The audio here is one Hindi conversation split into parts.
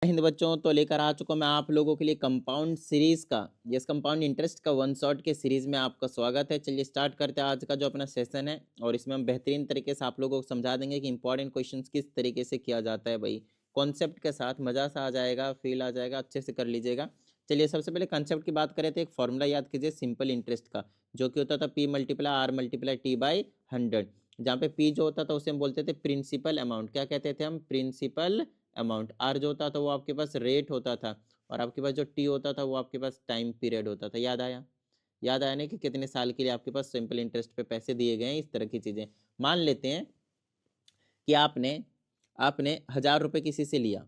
हिंद बच्चों, तो लेकर आ चुका मैं आप लोगों के लिए कंपाउंड सीरीज का, यस कंपाउंड इंटरेस्ट का वन शॉट के सीरीज में आपका स्वागत है। चलिए स्टार्ट करते हैं आज का जो अपना सेशन है, और इसमें हम बेहतरीन तरीके से आप लोगों को समझा देंगे कि इंपॉर्टेंट क्वेश्चंस किस तरीके से किया जाता है। भाई कॉन्सेप्ट के साथ मजा सा आ जाएगा, फील आ जाएगा, अच्छे से कर लीजिएगा। चलिए सबसे पहले कंसेप्ट की बात करें तो एक फॉर्मूला याद कीजिए सिंपल इंटरेस्ट का, जो कि होता था P multiply R multiply T/100, जहाँ पे P जो होता था उसे हम बोलते थे प्रिंसिपल अमाउंट। क्या कहते थे हम? Principal amount. आर जो होता था वो आपके पास रेट होता था, और आपके पास जो टी होता था वो आपके पास टाइम पीरियड होता था। याद आया? याद आया नहीं कि कितने साल के लिए आपके पास सिंपल इंटरेस्ट पे पैसे दिए गए हैं, इस तरह की चीजें। मान लेते हैं कि आपने आपने 1,000 रुपये किसी से लिया।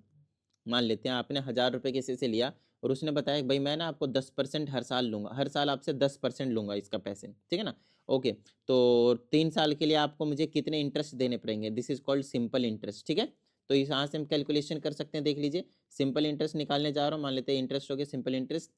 मान लेते हैं आपने 1,000 रुपये किसी से लिया, और उसने बताया कि भाई मैं ना आपको 10% हर साल लूंगा, हर साल आपसे 10% लूंगा इसका पैसे, ठीक है ना। ओके, तो 3 साल के लिए आपको मुझे कितने इंटरेस्ट देने पड़ेंगे? This is called simple interest, ठीक है। तो इस यहाँ से हम कैलकुलेशन कर सकते हैं। देख लीजिए, सिंपल इंटरेस्ट निकालने जा रहा हूँ। मान लेते हैं इंटरेस्ट हो गया सिंपल इंटरेस्ट,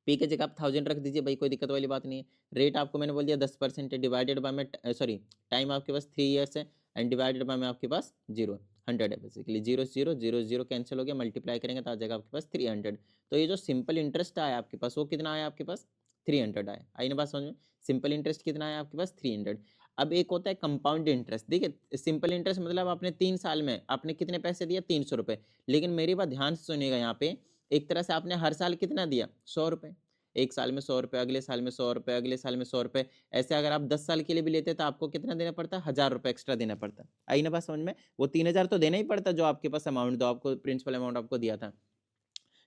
पी के जगह आप 1,000 रख दीजिए भाई, कोई दिक्कत वाली बात नहीं है। रेट आपको मैंने बोल दिया 10% है, डिवाइडेड बाय में सॉरी टाइम आपके पास 3 ईयर्स है, एंड डिवाइडेड बाय में आपके पास 100 है। बेसिकली 0 0 0 0 कैंसिल हो गया, मल्टीप्लाई करेंगे तो आ जाएगा आपके पास 300। तो ये जो सिंपल इंटरेस्ट आया आपके पास वो कितना आया आपके पास? 300 आया। आई ना बात समझ में? सिंपल इंटरेस्ट कितना आया आपके पास? 300। अब एक होता है कंपाउंड इंटरेस्ट। देखिए सिंपल इंटरेस्ट मतलब आपने 3 साल में आपने कितने पैसे दिए? 300 रुपये। लेकिन मेरी बात ध्यान से सुनिएगा, यहाँ पे एक तरह से आपने हर साल कितना दिया? 100 रुपये। एक साल में 100 रुपये, अगले साल में 100 रुपये, अगले साल में 100 रुपये। ऐसे अगर आप 10 साल के लिए भी लेते तो आपको कितना देना पड़ता? 1,000 रुपये एक्स्ट्रा देना पड़ता। आई ना बात समझ में? वो 3,000 तो देना ही पड़ता जो आपके पास अमाउंट, दो आपको प्रिंसिपल अमाउंट आपको दिया था।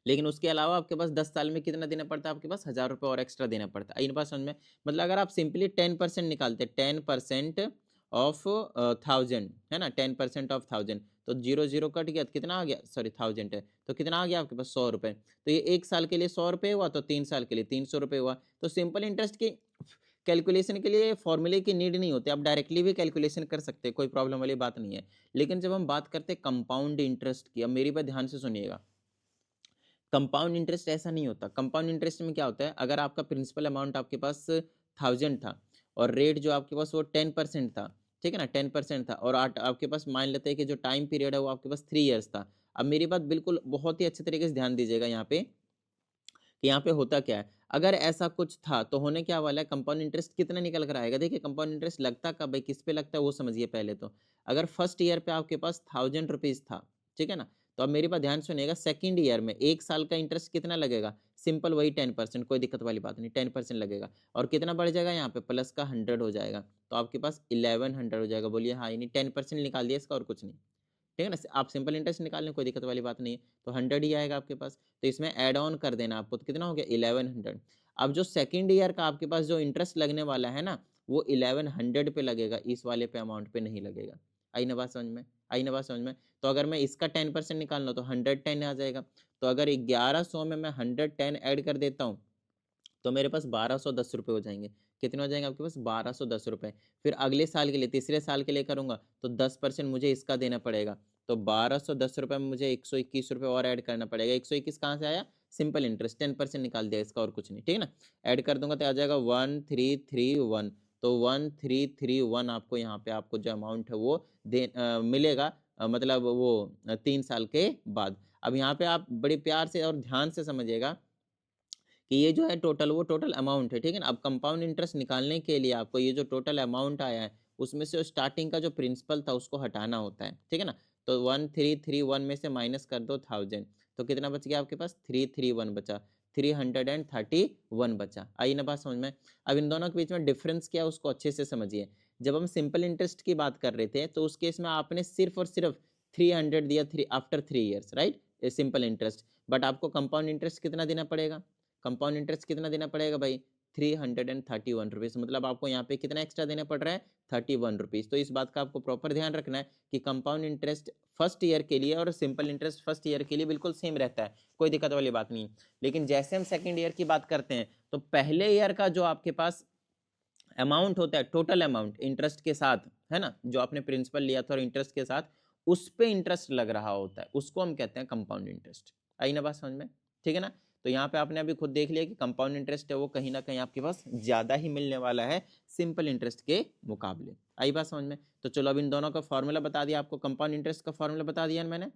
लेकिन उसके अलावा आपके पास 10 साल में कितना देना पड़ता है? आपके पास 1,000 रुपये और एक्स्ट्रा देना पड़ता है। आई ना बात समझ में? मतलब अगर आप सिंपली 10% निकालते, 10% ऑफ 1,000 है ना, 10% ऑफ 1,000, तो 0 0 कट गया तो कितना आ गया? सॉरी 1,000 है तो कितना आ गया आपके पास? 100 रुपये। तो ये 1 साल के लिए 100 रुपये हुआ, तो 3 साल के लिए 300 रुपये हुआ। तो सिंपल इंटरेस्ट की कैलकुलेशन के लिए फॉर्मूले की नीड नहीं होती, आप डायरेक्टली भी कैलकुलेशन कर सकते हैं, कोई प्रॉब्लम वाली बात नहीं है। लेकिन जब हम बात करते हैं कंपाउंड इंटरेस्ट की, अब मेरी बात ध्यान से सुनिएगा, कंपाउंड इंटरेस्ट ऐसा नहीं होता। कंपाउंड इंटरेस्ट में क्या होता है, अगर आपका प्रिंसिपल अमाउंट आपके पास 1,000 था, और रेट जो आपके पास वो 10% था, ठीक है ना, 10% था, और आपके पास मान लेते हैं कि जो टाइम पीरियड है वो आपके पास 3 ईयर्स था। अब मेरी बात बिल्कुल बहुत ही अच्छे तरीके से ध्यान दीजिएगा यहाँ पे, कि यहाँ पे होता क्या है। अगर ऐसा कुछ था तो होने क्या वाला है, कंपाउंड इंटरेस्ट कितना निकल कर आएगा। देखिए कंपाउंड इंटरेस्ट लगता कब है, किस पे लगता है वो समझिए पहले तो। अगर फर्स्ट ईयर पे आपके पास 1,000 रुपीज था, ठीक है ना, तो अब मेरी बात ध्यान सुनिएगा, सेकंड ईयर में 1 साल का इंटरेस्ट कितना लगेगा? सिंपल वही 10%, कोई दिक्कत वाली बात नहीं, 10% लगेगा। और कितना बढ़ जाएगा यहाँ पे? प्लस का 100 हो जाएगा, तो आपके पास 1100 हो जाएगा। बोलिए हाँ, यानी 10% निकाल दिया इसका, और कुछ नहीं। ठीक है ना, आप सिंपल इंटरेस्ट निकाल लें, कोई दिक्कत वाली बात नहीं है। तो 100 ही आएगा आपके पास, तो इसमें ऐड ऑन कर देना आपको, तो कितना हो गया? 1100। अब जो सेकंड ईयर का आपके पास जो इंटरेस्ट लगने वाला है ना, वो 1100 पे लगेगा, इस वाले पे अमाउंट पे नहीं लगेगा। आई ना बात समझ में? आई ना बात समझ में? तो अगर मैं इसका 10% निकालना तो 110 आ जाएगा। तो अगर 1100 में मैं 110 ऐड कर देता हूँ, तो मेरे पास 1,210 रुपये हो जाएंगे। कितने हो जाएंगे आपके पास? 1,210 रुपये। फिर अगले साल के लिए, तीसरे साल के लिए करूंगा तो 10% मुझे इसका देना पड़ेगा। तो 1,210 रुपये में मुझे 121 रुपये और ऐड करना पड़ेगा। 121 कहाँ से आया? सिंपल इंटरेस्ट, 10% निकाल दिया इसका, और कुछ नहीं, ठीक है ना। ऐड कर दूंगा तो आ जाएगा 1,331। तो 1,331 आपको यहाँ पे आपको जो अमाउंट है वो मिलेगा, मतलब वो 3 साल के बाद। अब यहाँ पे आप बड़े प्यार से और ध्यान से समझिएगा कि ये जो है टोटल, वो टोटल अमाउंट है, ठीक है ना। अब कंपाउंड इंटरेस्ट निकालने के लिए आपको ये जो टोटल अमाउंट आया है, उसमें से स्टार्टिंग का जो प्रिंसिपल था उसको हटाना होता है, ठीक है ना। तो 1,331 में से माइनस कर दो 1,000, तो कितना बच गया आपके पास? 331 बचा, 331 बचा। आई ना बात समझ में? अब इन दोनों के बीच में डिफरेंस क्या है उसको अच्छे से समझिए। जब हम सिंपल इंटरेस्ट की बात कर रहे थे तो उस केस में आपने सिर्फ और सिर्फ 300 दिया, three after 3 years, right, simple interest. But आपको कंपाउंड इंटरेस्ट कितना देना पड़ेगा? कंपाउंड इंटरेस्ट कितना देना पड़ेगा भाई? 331 रुपीज। मतलब आपको यहाँ पे कितना एक्स्ट्रा देना पड़ रहा है? 31 रुपीज। तो इस बात का आपको प्रॉपर ध्यान रखना है कि कंपाउंड इंटरेस्ट फर्स्ट ईयर के लिए और सिंपल इंटरेस्ट फर्स्ट ईयर के लिए बिल्कुल सेम रहता है, कोई दिक्कत वाली बात नहीं। लेकिन जैसे हम सेकेंड ईयर की बात करते हैं तो पहले ईयर का जो आपके पास अमाउंट होता है, टोटल अमाउंट इंटरेस्ट के साथ, है ना, जो आपने प्रिंसिपल लिया था और इंटरेस्ट के साथ उस पे इंटरेस्ट लग रहा होता है, उसको हम कहते हैं कंपाउंड इंटरेस्ट। आई ना बात समझ में? ठीक है ना। तो यहाँ पे आपने अभी खुद देख लिया कि कंपाउंड इंटरेस्ट है वो कहीं ना कहीं आपके पास ज्यादा ही मिलने वाला है सिंपल इंटरेस्ट के मुकाबले। आई बात समझ में? तो चलो अब इन दोनों का फॉर्मूला बता दिया आपको, कंपाउंड इंटरेस्ट का फॉर्मूला बता दिया मैंने,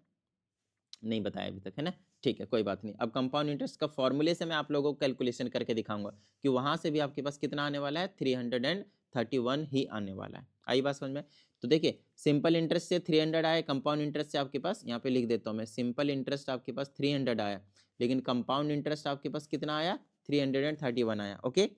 नहीं बताया अभी तक, है ना। ठीक है, कोई बात नहीं। अब कंपाउंड इंटरेस्ट का फॉर्मूले से मैं आप लोगों को कैलकुलेशन करके दिखाऊंगा कि वहां से भी आपके पास कितना आने वाला है, 331 ही आने वाला है। आई बात समझ में। तो देखिए, सिंपल इंटरेस्ट से 300 आया, कंपाउंड इंटरेस्ट से आपके पास, यहाँ पे लिख देता हूँ मैं, सिंपल इंटरेस्ट आपके पास 300 आया, लेकिन कंपाउंड इंटरेस्ट आपके पास कितना आया, 331 आया। Okay,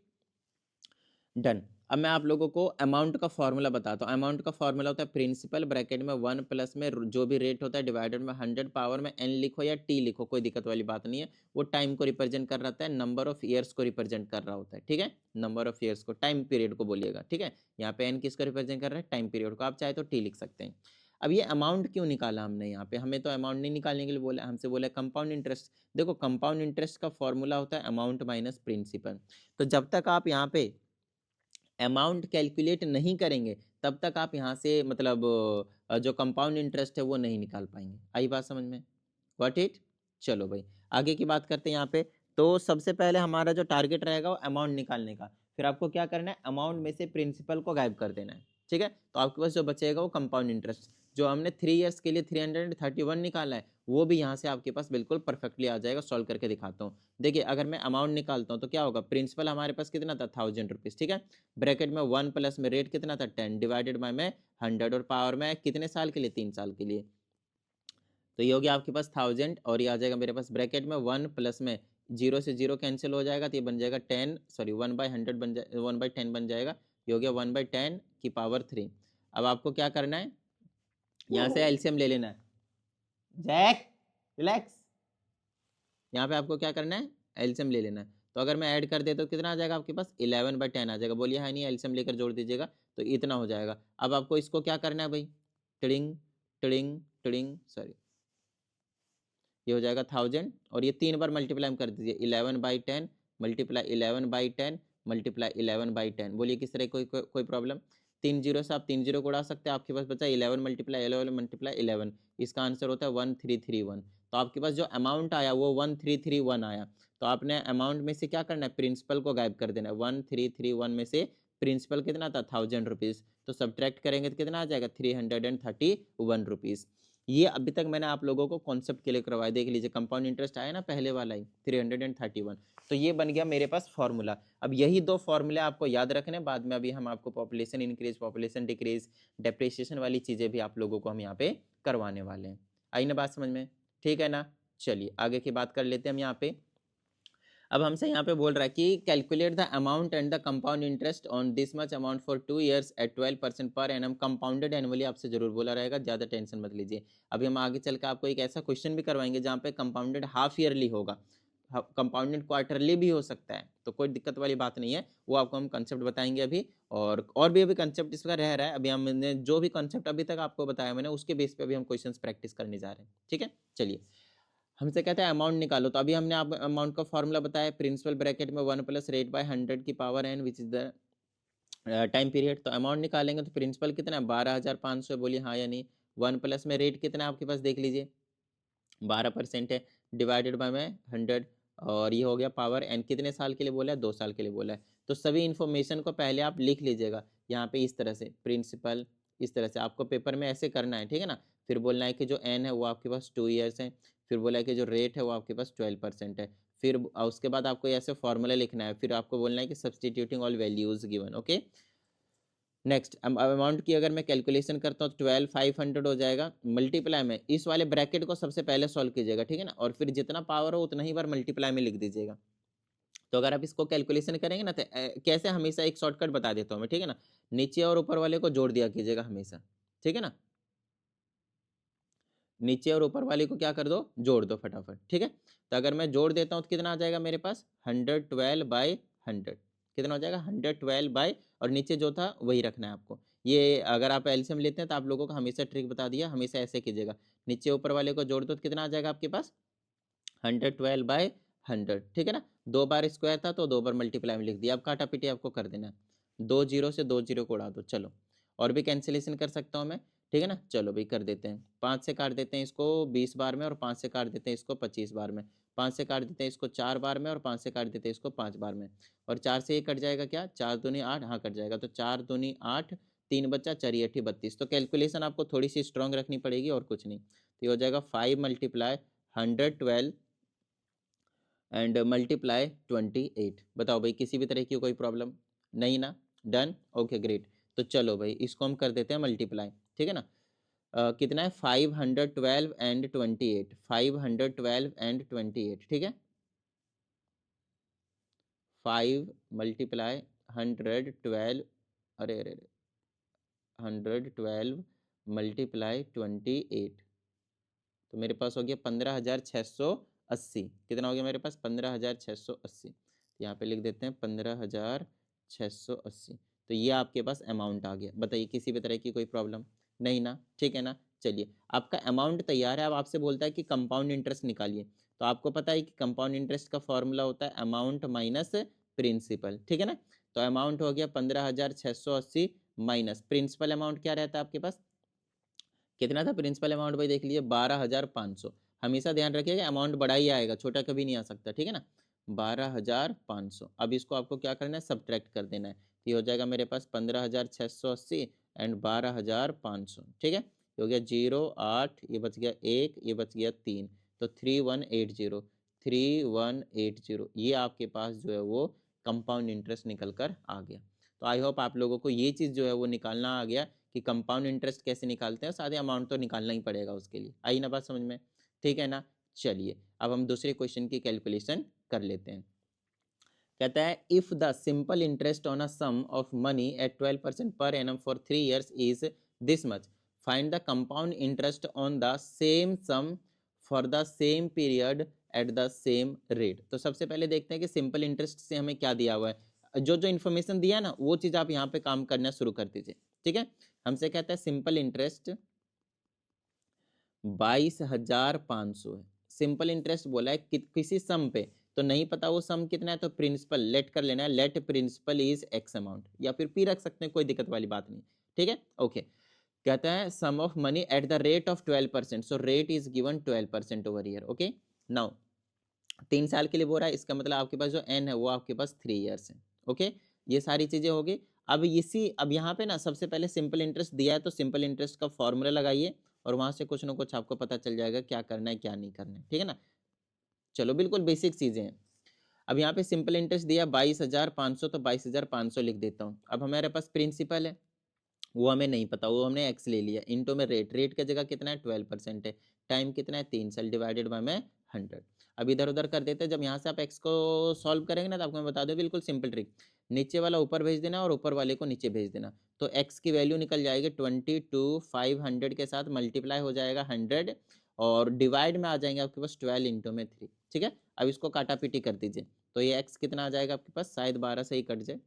done. अब मैं आप लोगों को अमाउंट का फॉर्मूला बताता हूँ। अमाउंट का फॉर्मूला होता है प्रिंसिपल ब्रैकेट में 1 प्लस में जो भी रेट होता है डिवाइडेड में 100 पावर में n लिखो या t लिखो, कोई दिक्कत वाली बात नहीं है। वो टाइम को रिप्रेजेंट कर रहा है, नंबर ऑफ ईयर्स को रिप्रेजेंट कर रहा होता है, ठीक है। नंबर ऑफ ईयर्स को, टाइम पीरियड को बोलिएगा, ठीक है। यहाँ पे n किसको रिप्रेजेंट कर रहा है, टाइम पीरियड को। आप चाहे तो t लिख सकते हैं। अब ये अमाउंट क्यों निकाला हमने यहाँ पे, हमें तो अमाउंट नहीं निकालने के लिए बोला, हमसे बोला कंपाउंड इंटरेस्ट। देखो, कंपाउंड इंटरेस्ट का फॉर्मूला होता है अमाउंट माइनस प्रिंसिपल। तो जब तक आप यहाँ पे अमाउंट कैलकुलेट नहीं करेंगे तब तक आप यहाँ से मतलब जो कंपाउंड इंटरेस्ट है वो नहीं निकाल पाएंगे। आई बात समझ में, व्हाट इट। चलो भाई, आगे की बात करते हैं यहाँ पे। तो सबसे पहले हमारा जो टारगेट रहेगा वो अमाउंट निकालने का। फिर आपको क्या करना है, अमाउंट में से प्रिंसिपल को गायब कर देना है, ठीक है। तो आपके पास जो बचेगा वो कंपाउंड इंटरेस्ट, जो हमने 3 ईयर्स के लिए 331 निकाला है, वो भी यहाँ से आपके पास बिल्कुल परफेक्टली आ जाएगा। सॉल्व करके दिखाता हूँ। देखिए, अगर मैं अमाउंट निकालता हूँ तो क्या होगा, प्रिंसिपल हमारे पास कितना था, 1000 रुपीज़, ठीक है। ब्रैकेट में 1 प्लस में रेट कितना था, 10 डिवाइडेड बाय में 100 और पावर में कितने साल के लिए, 3 साल के लिए। तो ये हो गया आपके पास 1000 और ये आ जाएगा मेरे पास ब्रैकेट में 1 प्लस में 0 से 0 कैंसिल हो जाएगा, तो ये बन जाएगा 10, सॉरी 1/100 बन जाए, 1/10 बन जाएगा। ये हो गया 1/10 की पावर 3। अब आपको क्या करना है, यहाँ से एलसीएम ले लेना है। जैक रिलैक्स। यहाँ पे आपको क्या करना है, एलसीएम ले लेना है। तो अगर मैं ऐड कर देता तो कितना आ जाएगा आपके पास, 11/10 आ जाएगा। बोलिए हाँ नहीं, एलसीएम लेकर जोड़ दीजिएगा तो इतना हो जाएगा। अब आपको इसको क्या करना है भाई, टिडिंग टिडिंग टिडिंग, सॉरी, ये हो जाएगा 1000 और ये 3 बार मल्टीप्लाई कर दीजिए, 11/10 मल्टीप्लाई 11/10 मल्टीप्लाई 11/10। बोलिए किस तरह कोई प्रॉब्लम। 3 जीरो से आप 3 जीरो को उड़ा सकते हैं, आपके पास बचा 11 मल्टीप्लाई 11 मल्टीप्लाई 11। इसका आंसर होता है 1331। तो आपके पास जो अमाउंट आया वो 1331 आया। तो आपने अमाउंट में से क्या करना है, प्रिंसिपल को गायब कर देना है। 1331 में से प्रिंसिपल कितना था, 1000 रुपीज़। तो सब्ट्रैक्ट करेंगे तो कितना आ जाएगा, 331 रुपीज़। ये अभी तक मैंने आप लोगों को कॉन्सेप्ट के लिए करवाया। देख लीजिए, कंपाउंड इंटरेस्ट आया ना पहले वाला ही, 331। तो ये बन गया मेरे पास फॉर्मूला। अब यही दो फॉर्मूले आपको याद रखने, बाद में अभी हम आपको population increase, population decrease, depreciation वाली चीज़ें भी आप लोगों को हम यहाँ पे करवाने वाले हैं। आई ना बात समझ में, ठीक है ना। चलिए आगे की बात कर लेते हैं हम यहाँ पे। अब हमसे यहाँ पे बोल रहा है कि calculate the amount and the compound interest on this much amount for 2 years at 12% per annum, compounded annually आपसे जरूर बोला रहेगा, ज़्यादा टेंशन मत लीजिए। अभी हम आगे चल के आपको एक ऐसा क्वेश्चन भी करवाएंगे जहाँ पे कंपाउंडेड हाफ ईयरली होगा, कंपाउंडेड क्वार्टरली भी हो सकता है, तो कोई दिक्कत वाली बात नहीं है। वो आपको हम कंसेप्ट बताएंगे अभी, और भी अभी कंसेप्ट इसका रह रहा है। अभी हमने जो भी कंसेप्ट अभी तक आपको बताया मैंने, उसके बेस पे अभी हम क्वेश्चंस प्रैक्टिस करने जा रहे हैं, ठीक है। चलिए, हमसे कहता है अमाउंट निकालो। तो अभी हमने आप अमाउंट का फॉर्मूला बताया, प्रिंसिपल ब्रैकेट में 1 प्लस रेट बाय 100 की power n which is the time period. तो अमाउंट निकालेंगे तो प्रिंसिपल कितना है, 12,500। बोलिए हाँ या नहीं। 1 प्लस में रेट कितना है आपके पास, देख लीजिए 12% है, डिवाइडेड बाय में 100, और ये हो गया पावर n। कितने साल के लिए बोला है, 2 साल के लिए बोला है। तो सभी इन्फॉर्मेशन को पहले आप लिख लीजिएगा यहाँ पे इस तरह से, प्रिंसिपल इस तरह से आपको पेपर में ऐसे करना है, ठीक है ना। फिर बोलना है कि जो n है वो आपके पास 2 ईयर्स है। फिर बोला है कि जो रेट है वो आपके पास 12% है। फिर उसके बाद आपको ऐसे फॉर्मूला लिखना है। फिर आपको बोलना है कि substituting all values given, okay. Next, amount की अगर मैं कैलकुलेशन करता हूँ 12,500 हो जाएगा, मल्टीप्लाई में इस वाले ब्रैकेट को सबसे पहले सॉल्व कीजिएगा, ठीक है ना। और फिर जितना पावर हो उतना ही बार मल्टीप्लाई में लिख दीजिएगा। तो अगर आप इसको कैलकुलेशन करेंगे ना तो कैसे, हमेशा एक शॉर्टकट बता देता हूँ मैं, ठीक है ना। नीचे और ऊपर वाले को जोड़ दिया कीजिएगा हमेशा, ठीक है ना। नीचे और ऊपर वाले को क्या कर दो, जोड़ दो फटाफट, ठीक है। तो अगर मैं जोड़ देता हूँ तो कितना आ जाएगा मेरे पास, 112/100। कितना हो जाएगा, 112 और नीचे जो था वही रखना है आपको। ये अगर आप एलसीएम लेते हैं तो आप लोगों को हमेशा ट्रिक बता दिया, हमेशा ऐसे कीजिएगा। नीचे ऊपर वाले को जोड़ दो तो कितना आ जाएगा आपके पास, 112/100, ठीक है ना। 2 बार स्क्वायर था तो 2 बार मल्टीप्लाई में लिख दिया। अब काटा पीटी आपको कर देना है, 2 जीरो से 2 जीरो को उड़ा दो। चलो, और भी कैंसिलेशन कर सकता हूँ मैं, ठीक है ना। चलो भाई कर देते हैं, 5 से काट देते हैं इसको 20 बार में, और 5 से काट देते हैं इसको 25 बार में। 5 से काट देते हैं इसको 4 बार में, और 5 से काट देते हैं इसको 5 बार में। और 4 से ये कट जाएगा क्या, 4 दूनी 8, हाँ कट जाएगा। तो 4 दूनी 8, 3 बच्चा 4 8 32। तो कैलकुलेशन आपको थोड़ी सी स्ट्रॉन्ग रखनी पड़ेगी और कुछ नहीं। तो ये हो जाएगा 5 मल्टीप्लाई 112 एंड मल्टीप्लाई 28। बताओ भाई किसी भी तरह की कोई प्रॉब्लम नहीं ना? Done, okay great. तो चलो भाई इसको हम कर देते हैं मल्टीप्लाई, ठीक है ना? कितना है? 512 एंड 28, 512 एंड 28, ठीक है। 5 मल्टीप्लाई 112, अरे अरे अरे 112 मल्टीप्लाई 28, तो मेरे पास हो गया 15,680। कितना हो गया मेरे पास? 15,680। यहाँ पे लिख देते हैं 15,680। तो ये आपके पास अमाउंट आ गया। बताइए किसी भी तरह की कोई प्रॉब्लम नहीं ना? ठीक है ना? चलिए आपका अमाउंट तैयार है। अब आपसे बोलता है कि कंपाउंड इंटरेस्ट निकालिए। तो आपको पता है कि कंपाउंड इंटरेस्ट का फॉर्मूला होता है अमाउंट माइनस प्रिंसिपल, ठीक है ना? तो अमाउंट हो गया 15,680 माइनस प्रिंसिपल अमाउंट क्या रहता है आपके पास? कितना था प्रिंसिपल अमाउंट भाई? देख लीजिए 12,500। हमेशा ध्यान रखिएगा अमाउंट बड़ा ही आएगा, छोटा कभी नहीं आ सकता, ठीक है ना? 12,500। अब इसको आपको क्या करना है? सब्ट्रैक्ट कर देना है। ये हो जाएगा मेरे पास 15,680 एंड 12,500, ठीक है। ये हो गया 0 8, ये बच गया 1, ये बच गया 3, तो 3180, 3180 ये आपके पास जो है वो कंपाउंड इंटरेस्ट निकल कर आ गया। तो आई होप आप लोगों को ये चीज़ जो है वो निकालना आ गया कि कंपाउंड इंटरेस्ट कैसे निकालते हैं। सारे अमाउंट तो निकालना ही पड़ेगा उसके लिए। आई ना बात समझ में? ठीक है ना? चलिए अब हम दूसरे क्वेश्चन की कैलकुलेशन कर लेते हैं। कहता है if the simple interest on a sum of money at 12% per annum for 3 years is this much, find the compound interest on the same sum for the same period at the same rate. तो सबसे पहले देखते हैं कि सिंपल इंटरेस्ट से हमें क्या दिया हुआ है। जो जो इन्फॉर्मेशन दिया ना वो चीज आप यहाँ पे काम करना शुरू कर दीजिए, ठीक है। हमसे कहता है सिंपल इंटरेस्ट 22,500 है। सिंपल इंटरेस्ट बोला है किसी सम पे, तो नहीं पता वो सम कितना है, तो प्रिंसिपल लेट कर लेना है, let principal is x amount, या फिर पी रख सकते हैं, कोई दिक्कत वाली बात नहीं, ठीक है। ओके कहता है sum of money at the rate of 12%, so rate is given 12% over year. Okay now 3 साल के लिए बोल रहा है, इसका मतलब आपके पास जो एन है वो आपके पास 3 years है। ओके ये सारी चीजें होगी। अब यहाँ पे ना सबसे पहले सिंपल इंटरेस्ट दिया है, तो सिंपल इंटरेस्ट का फॉर्मूला लगाइए और वहां से कुछ ना कुछ आपको पता चल जाएगा क्या करना है क्या नहीं करना है, ठीक है ना। चलो बिल्कुल बेसिक चीजें हैं। अब यहाँ पे सिंपल इंटरेस्ट दिया 22,500, तो 22,500 लिख देता हूँ। अब हमारे पास प्रिंसिपल है वो हमें नहीं पता, वो हमने एक्स ले लिया, इंटू में रेट, रेट की जगह कितना है 12% है, टाइम कितना है 3 साल, डिवाइडेड बाय में 100। अब इधर उधर कर देते हैं। जब यहाँ से आप एक्स को सॉल्व करेंगे ना तो आपको मैं बता दूं बिल्कुल सिंपल ट्रिक, नीचे वाला ऊपर भेज देना और ऊपर वाले को नीचे भेज देना, तो एक्स की वैल्यू निकल जाएगी 22,500 के साथ मल्टीप्लाई हो जाएगा 100 और डिवाइड में आ जाएंगे आपके पास 12 इंटू में 3, ठीक है। अब इसको काटा पीटी कर दीजिए, तो ये एक्स कितना आ जाएगा आपके पास, शायद 12 से ही कट जाए,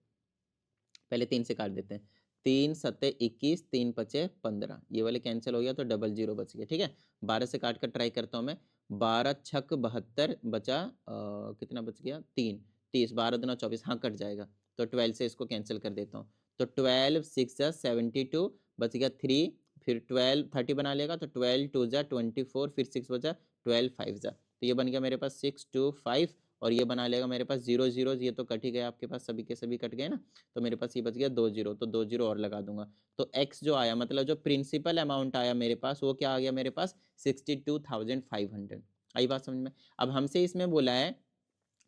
पहले 3 से काट देते हैं, 3 सत्ते 21, 3 पचे 15, ये वाले कैंसिल हो गया तो डबल जीरो बच गया, ठीक है। 12 से काट कर ट्राई करता हूँ मैं, 12 छक 72 बचा कितना बच गया 3, 30, 12 दूना 24, हाँ कट जाएगा, तो 12 से इसको कैंसिल कर देता हूँ, तो 12 6 जा 72 बच गया 3, फिर 12 30 बना लेगा तो 12 2 जा 24, फिर 6 बचा 12 5 जा, तो ये बन गया मेरे पास 6 2 5, और ये बना लेगा मेरे पास 0 0, ये तो कट ही गया आपके पास, सभी के सभी कट गए ना, तो मेरे पास ये बच गया 2 0, तो 2 0 और लगा दूंगा, तो x जो आया मतलब जो प्रिंसिपल अमाउंट आया मेरे पास वो क्या आ गया मेरे पास 62,500। आई बात समझ में? अब हमसे इसमें बोला है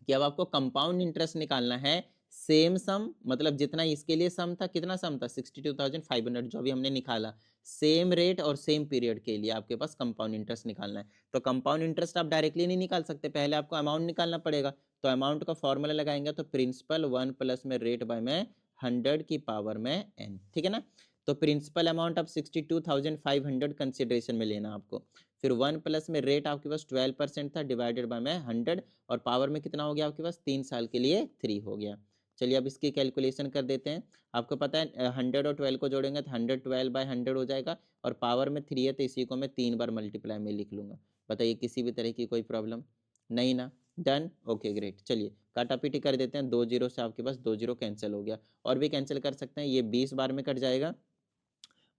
कि अब आपको कंपाउंड इंटरेस्ट निकालना है, सेम सम मतलब जितना इसके लिए सम था, कितना सम था 62,500 जो भी हमने निकाला, सेम रेट और सेम पीरियड के लिए आपके पास कंपाउंड इंटरेस्ट निकालना है। तो कंपाउंड इंटरेस्ट आप डायरेक्टली नहीं निकाल सकते, पहले आपको अमाउंट निकालना पड़ेगा, तो अमाउंट का फॉर्मूला लगाएंगे तो प्रिंसिपल 1 प्लस में रेट बाय में 100 की पावर में n, ठीक है ना। तो प्रिंसिपल अमाउंट आप 62,500 कंसिडरेशन में लेना आपको, फिर 1 प्लस में रेट आपके पास 12% था, डिवाइडेड बाय में 100, और पावर में कितना हो गया आपके पास 3 साल के लिए 3 हो गया। चलिए अब इसकी कैलकुलेशन कर देते हैं। आपको पता है 100 और 12 को जोड़ेंगे तो 112/100 हो जाएगा, और पावर में 3 है तो इसी को मैं 3 बार मल्टीप्लाई में लिख लूंगा। बताइए किसी भी तरह की कोई प्रॉब्लम नहीं ना? Done, okay great. चलिए काटा पीटी कर देते हैं, 2 0 से आपके पास 2 0 कैंसिल हो गया, और भी कैंसिल कर सकते हैं, ये 20 बार में कट जाएगा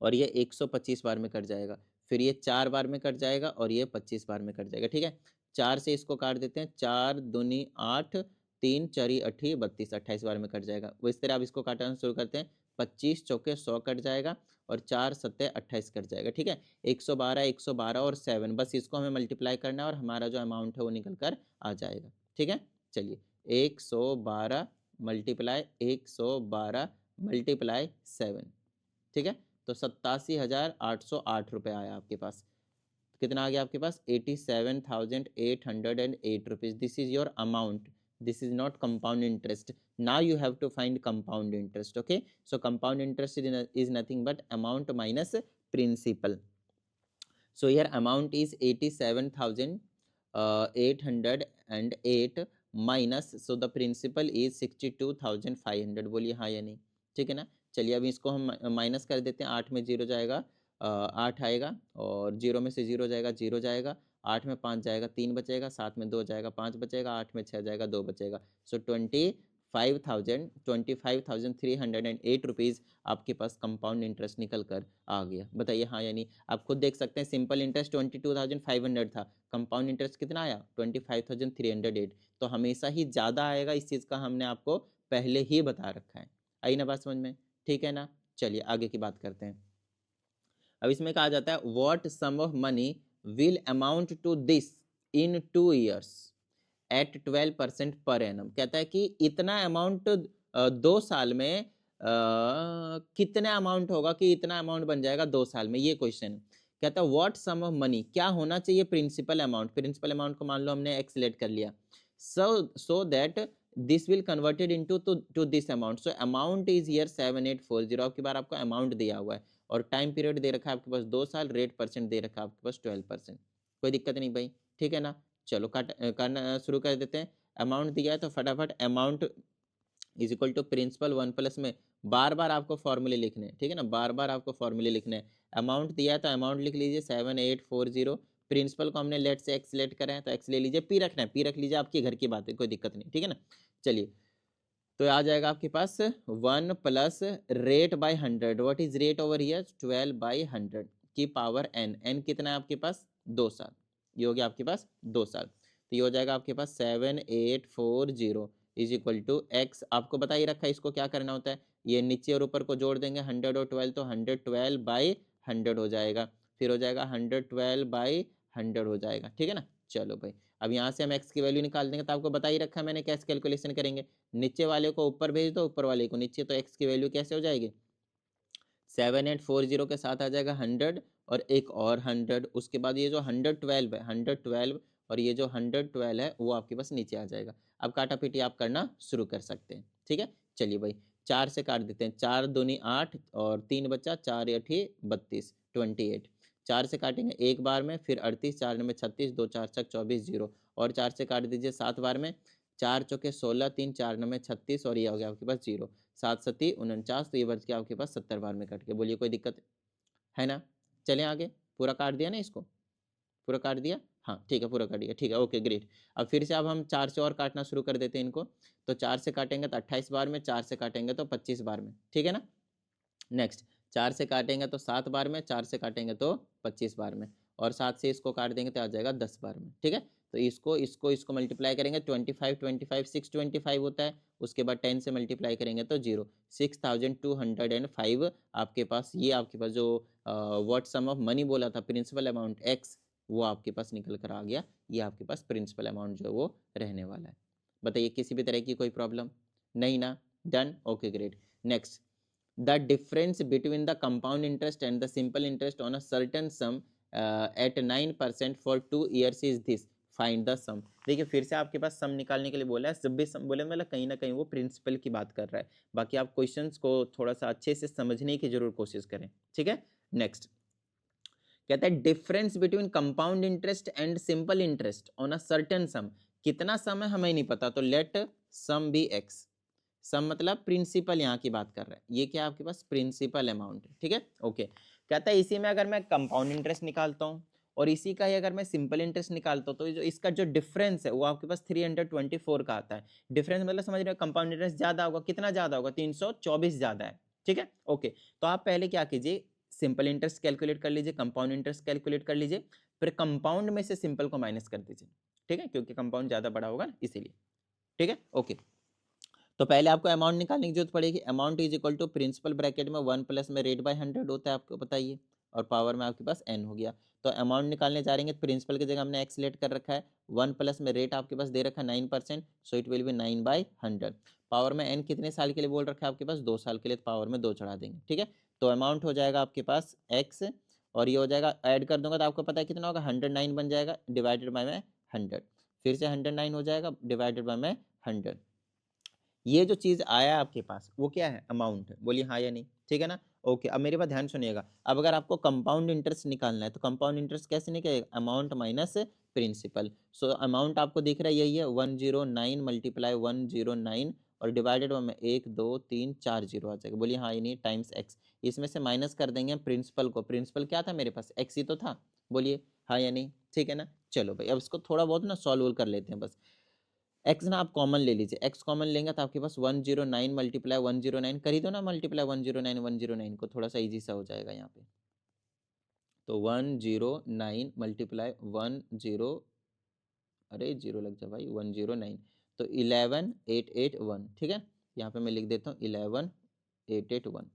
और ये 125 बार में कट जाएगा, फिर ये 4 बार में कट जाएगा और ये 25 बार में कट जाएगा, ठीक है। 4 से इसको काट देते हैं, 4 दूनी 8, 3 4 8 32, 28 बार में कट जाएगा। वो इस तरह आप इसको काटना शुरू करते हैं, 25 चौके 100 कट जाएगा और 4 सत्ते 28 कट जाएगा। ठीक है, 112 और 7, बस इसको हमें मल्टीप्लाई करना है और हमारा जो अमाउंट है वो निकल कर आ जाएगा। ठीक है, चलिए 112 मल्टीप्लाई 112 मल्टीप्लाई 7, ठीक है, तो 87,808 रुपये आया आपके पास। कितना आ गया आपके पास? 87,808 rupees. This is your amount, this is not compound interest. Now you have to find compound interest. Okay, so compound interest is nothing but amount minus principal. So here amount is 87,808 minus, so the principal is 62,500. बोलिए हाँ या नहीं? ठीक है ना। चलिए अभी इसको हम माइनस कर देते हैं। 8 में 0 जाएगा, 8 आएगा और 0 में से 0 जाएगा, 0 जाएगा, 8 में 5 जाएगा, 3 बचेगा, 7 में 2 जाएगा, 5 बचेगा, 8 में 6 जाएगा, 2 बचेगा। सो 25,308 रुपीज़ आपके पास कंपाउंड इंटरेस्ट निकल कर आ गया। बताइए हाँ या नहीं? आप खुद देख सकते हैं, सिंपल इंटरेस्ट 22,500 था, कंपाउंड इंटरेस्ट कितना आया? 25,308। तो हमेशा ही ज़्यादा आएगा, इस चीज़ का हमने आपको पहले ही बता रखा है। आई ना बात समझ में? ठीक है ना। चलिए आगे की बात करते हैं। अब इसमें कहा जाता है what sum of money will amount to this in 2 years at 12% per annum. कहता है कि इतना अमाउंट 2 साल में कितना अमाउंट होगा कि इतना अमाउंट बन जाएगा 2 साल में, ये क्वेश्चन। कहता है व्हाट सम ऑफ मनी, क्या होना चाहिए प्रिंसिपल अमाउंट। प्रिंसिपल अमाउंट को मान लो हमने एक्स सिलेक्ट कर लिया, so that this will converted into two this amount. So amount is year 7840। आपकी बार आपको अमाउंट दिया हुआ है और टाइम पीरियड दे रखा है आपके पास 2 साल, रेट परसेंट दे रखा है आपके पास 12%। कोई दिक्कत नहीं भाई, ठीक है ना। चलो करना शुरू कर देते हैं। अमाउंट दिया है तो फटाफट amount is equal to principal 1 plus में बार बार आपको फॉर्मूले लिखने हैं, ठीक है ना, बार बार आपको फॉर्मूले लिखने हैं। अमाउंट दिया है तो अमाउंट लिख लीजिए 7840। प्रिंसिपल को हमने लेट से एक्स लेट करें हैं तो एक्स ले लीजिए, पी रखना है, पी रख लीजिए, आपके घर की बात है, कोई दिक्कत नहीं, ठीक है ना। चलिए तो आ जाएगा आपके पास 1 plus rate by 100। What is rate over here? 12/100 की पावर n। n कितना है आपके पास? 2 साल। ये हो गया आपके पास 2 साल, तो ये हो जाएगा आपके पास 7840 इज इक्वल टू एक्स। आपको बता ही रखा है इसको क्या करना होता है, ये नीचे और ऊपर को जोड़ देंगे 100 और 12, तो 112/100 हो जाएगा, फिर हो जाएगा 112/100 हो जाएगा, ठीक है ना। चलो भाई अब यहाँ से हम x की वैल्यू निकाल देंगे, तो आपको बता ही रखा है मैंने कैसे कैलकुलेशन करेंगे। नीचे वाले को ऊपर भेज दो, ऊपर वाले को नीचे, तो x की वैल्यू कैसे हो जाएगी? 7840 के साथ आ जाएगा 100 और एक और 100, उसके बाद ये जो 112 है 112 और ये जो 112 है वो आपके पास नीचे आ जाएगा। अब काटा पीटी आप करना शुरू कर सकते हैं, ठीक है। चलिए भाई 4 से काट देते हैं, 4 दूनी 8 और 3 बचा, 4 8 32 28। 4 से काटेंगे एक बार में, फिर 38, 4 में 36, 2 4 छक 24 0, और 4 से काट दीजिए 7 बार में, 4 चौके 16, 3 4 में 36 और ये हो गया आपके पास 0, 7 सती 49, तो ये बच गया आपके पास 70 बार में कट के। बोलिए कोई दिक्कत है ना। चलें आगे, पूरा काट दिया ना इसको, पूरा काट दिया, हाँ ठीक है पूरा काट दिया, ठीक है ओके ग्रेट। अब फिर से अब हम 4 से और काटना शुरू कर देते हैं इनको, तो 4 से काटेंगे तो 28 बार में, 4 से काटेंगे तो 25 बार में, ठीक है ना। नेक्स्ट 4 से काटेंगे तो 7 बार में, 4 से काटेंगे तो 25 बार में, और 7 से इसको काट देंगे तो आ जाएगा 10 बार में, ठीक है। तो इसको मल्टीप्लाई करेंगे 25 625 होता है, उसके बाद 10 से मल्टीप्लाई करेंगे तो 0, 6205 आपके पास, ये आपके पास जो व्हाट सम ऑफ मनी बोला था प्रिंसिपल अमाउंट एक्स, वो आपके पास निकल कर आ गया। ये आपके पास प्रिंसिपल अमाउंट जो है वो रहने वाला है। बताइए किसी भी तरह की कोई प्रॉब्लम नहीं ना। Done, okay great. Next, the difference between the compound interest and the simple interest on a certain sum at 9% for 2 years is this, find the sum। देखिए फिर से आपके पास सम निकालने के लिए बोला है, जब भी सम बोले मतलब कहीं ना कहीं वो प्रिंसिपल की बात कर रहा है। बाकी आप क्वेश्चंस को थोड़ा सा अच्छे से समझने की जरूर कोशिश करें, ठीक है। नेक्स्ट कहता है difference between compound interest and simple interest on a certain सम। कितना सम है हमें नहीं पता, तो लेट सम बी एक्स। सम मतलब प्रिंसिपल यहाँ की बात कर रहा है, ये क्या आपके पास प्रिंसिपल अमाउंट है, ठीक है ओके। कहता है इसी में अगर मैं कंपाउंड इंटरेस्ट निकालता हूँ और इसी का ही अगर मैं सिंपल इंटरेस्ट निकालता हूँ, तो जो इसका जो डिफरेंस है वो आपके पास 324 का आता है। डिफरेंस मतलब समझ रहे हो, कंपाउंड इंटरेस्ट ज्यादा होगा, कितना ज्यादा होगा? 324 ज्यादा है, ठीक है ओके। तो आप पहले क्या कीजिए, सिंपल इंटरेस्ट कैलकुलेट कर लीजिए, कंपाउंड इंटरेस्ट कैलकुलेट कर लीजिए, फिर कंपाउंड में से सिंपल को माइनस कर दीजिए, ठीक है, क्योंकि कंपाउंड ज्यादा बड़ा होगा इसीलिए, ठीक है ओके। तो पहले आपको अमाउंट निकालने की जरूरत पड़ेगी। Amount is equal to principal bracket में 1 प्लस में रेट बाय 100 होता है, आपको बताइए, और पावर में आपके पास n हो गया। तो अमाउंट निकालने जा रहे हैं, प्रिंसिपल की जगह हमने x लेट कर रखा है, 1 प्लस में रेट आपके पास दे रखा है 9%, so it will B 9/100। Power में n कितने साल के लिए बोल रखा है आपके पास, 2 साल के लिए, पावर में 2 चढ़ा देंगे, ठीक है। तो अमाउंट हो जाएगा आपके पास x, और ये हो जाएगा, ऐड कर दूंगा तो आपको पता है कितना होगा, 109 बन जाएगा, डिवाइडेड बाय में 100, फिर से 109 हो जाएगा, डिवाइडेड बाय में 100। ये जो चीज आया आपके पास वो क्या है, अमाउंट है, बोलिए हाँ या नहीं, ठीक है ना। ओके, अब मेरे पास ध्यान सुनिएगा, अब अगर आपको कंपाउंड इंटरेस्ट निकालना है तो कंपाउंड इंटरेस्ट कैसे निकलेगा, amount minus principal. So amount आपको दिख रहा है यही है, 109 मल्टीप्लाई 109 और डिवाइडेड में 1 2 3 4 जीरो आ जाएगा, बोलिए हाँ या नहीं, टाइम्स एक्स। इसमें से माइनस कर देंगे प्रिंसिपल को, प्रिंसिपल क्या था मेरे पास, एक्स ही तो था, बोलिए हाँ या नहीं, ठीक है ना। चलो भाई, अब इसको थोड़ा बहुत ना सॉल्व कर लेते हैं बस। एक्स ना आप कॉमन ले लीजिए, एक्स कॉमन लेंगे तो आपके पास 109 मल्टीप्लाई 109 कर ही दो ना, मल्टीप्लाई 109 को, थोड़ा सा इजी सा हो जाएगा यहाँ पे। तो 109 मल्टीप्लाई 10, अरे जीरो लग जाए भाई, 109, तो 11881, ठीक है। यहाँ पे मैं लिख देता हूँ 11881,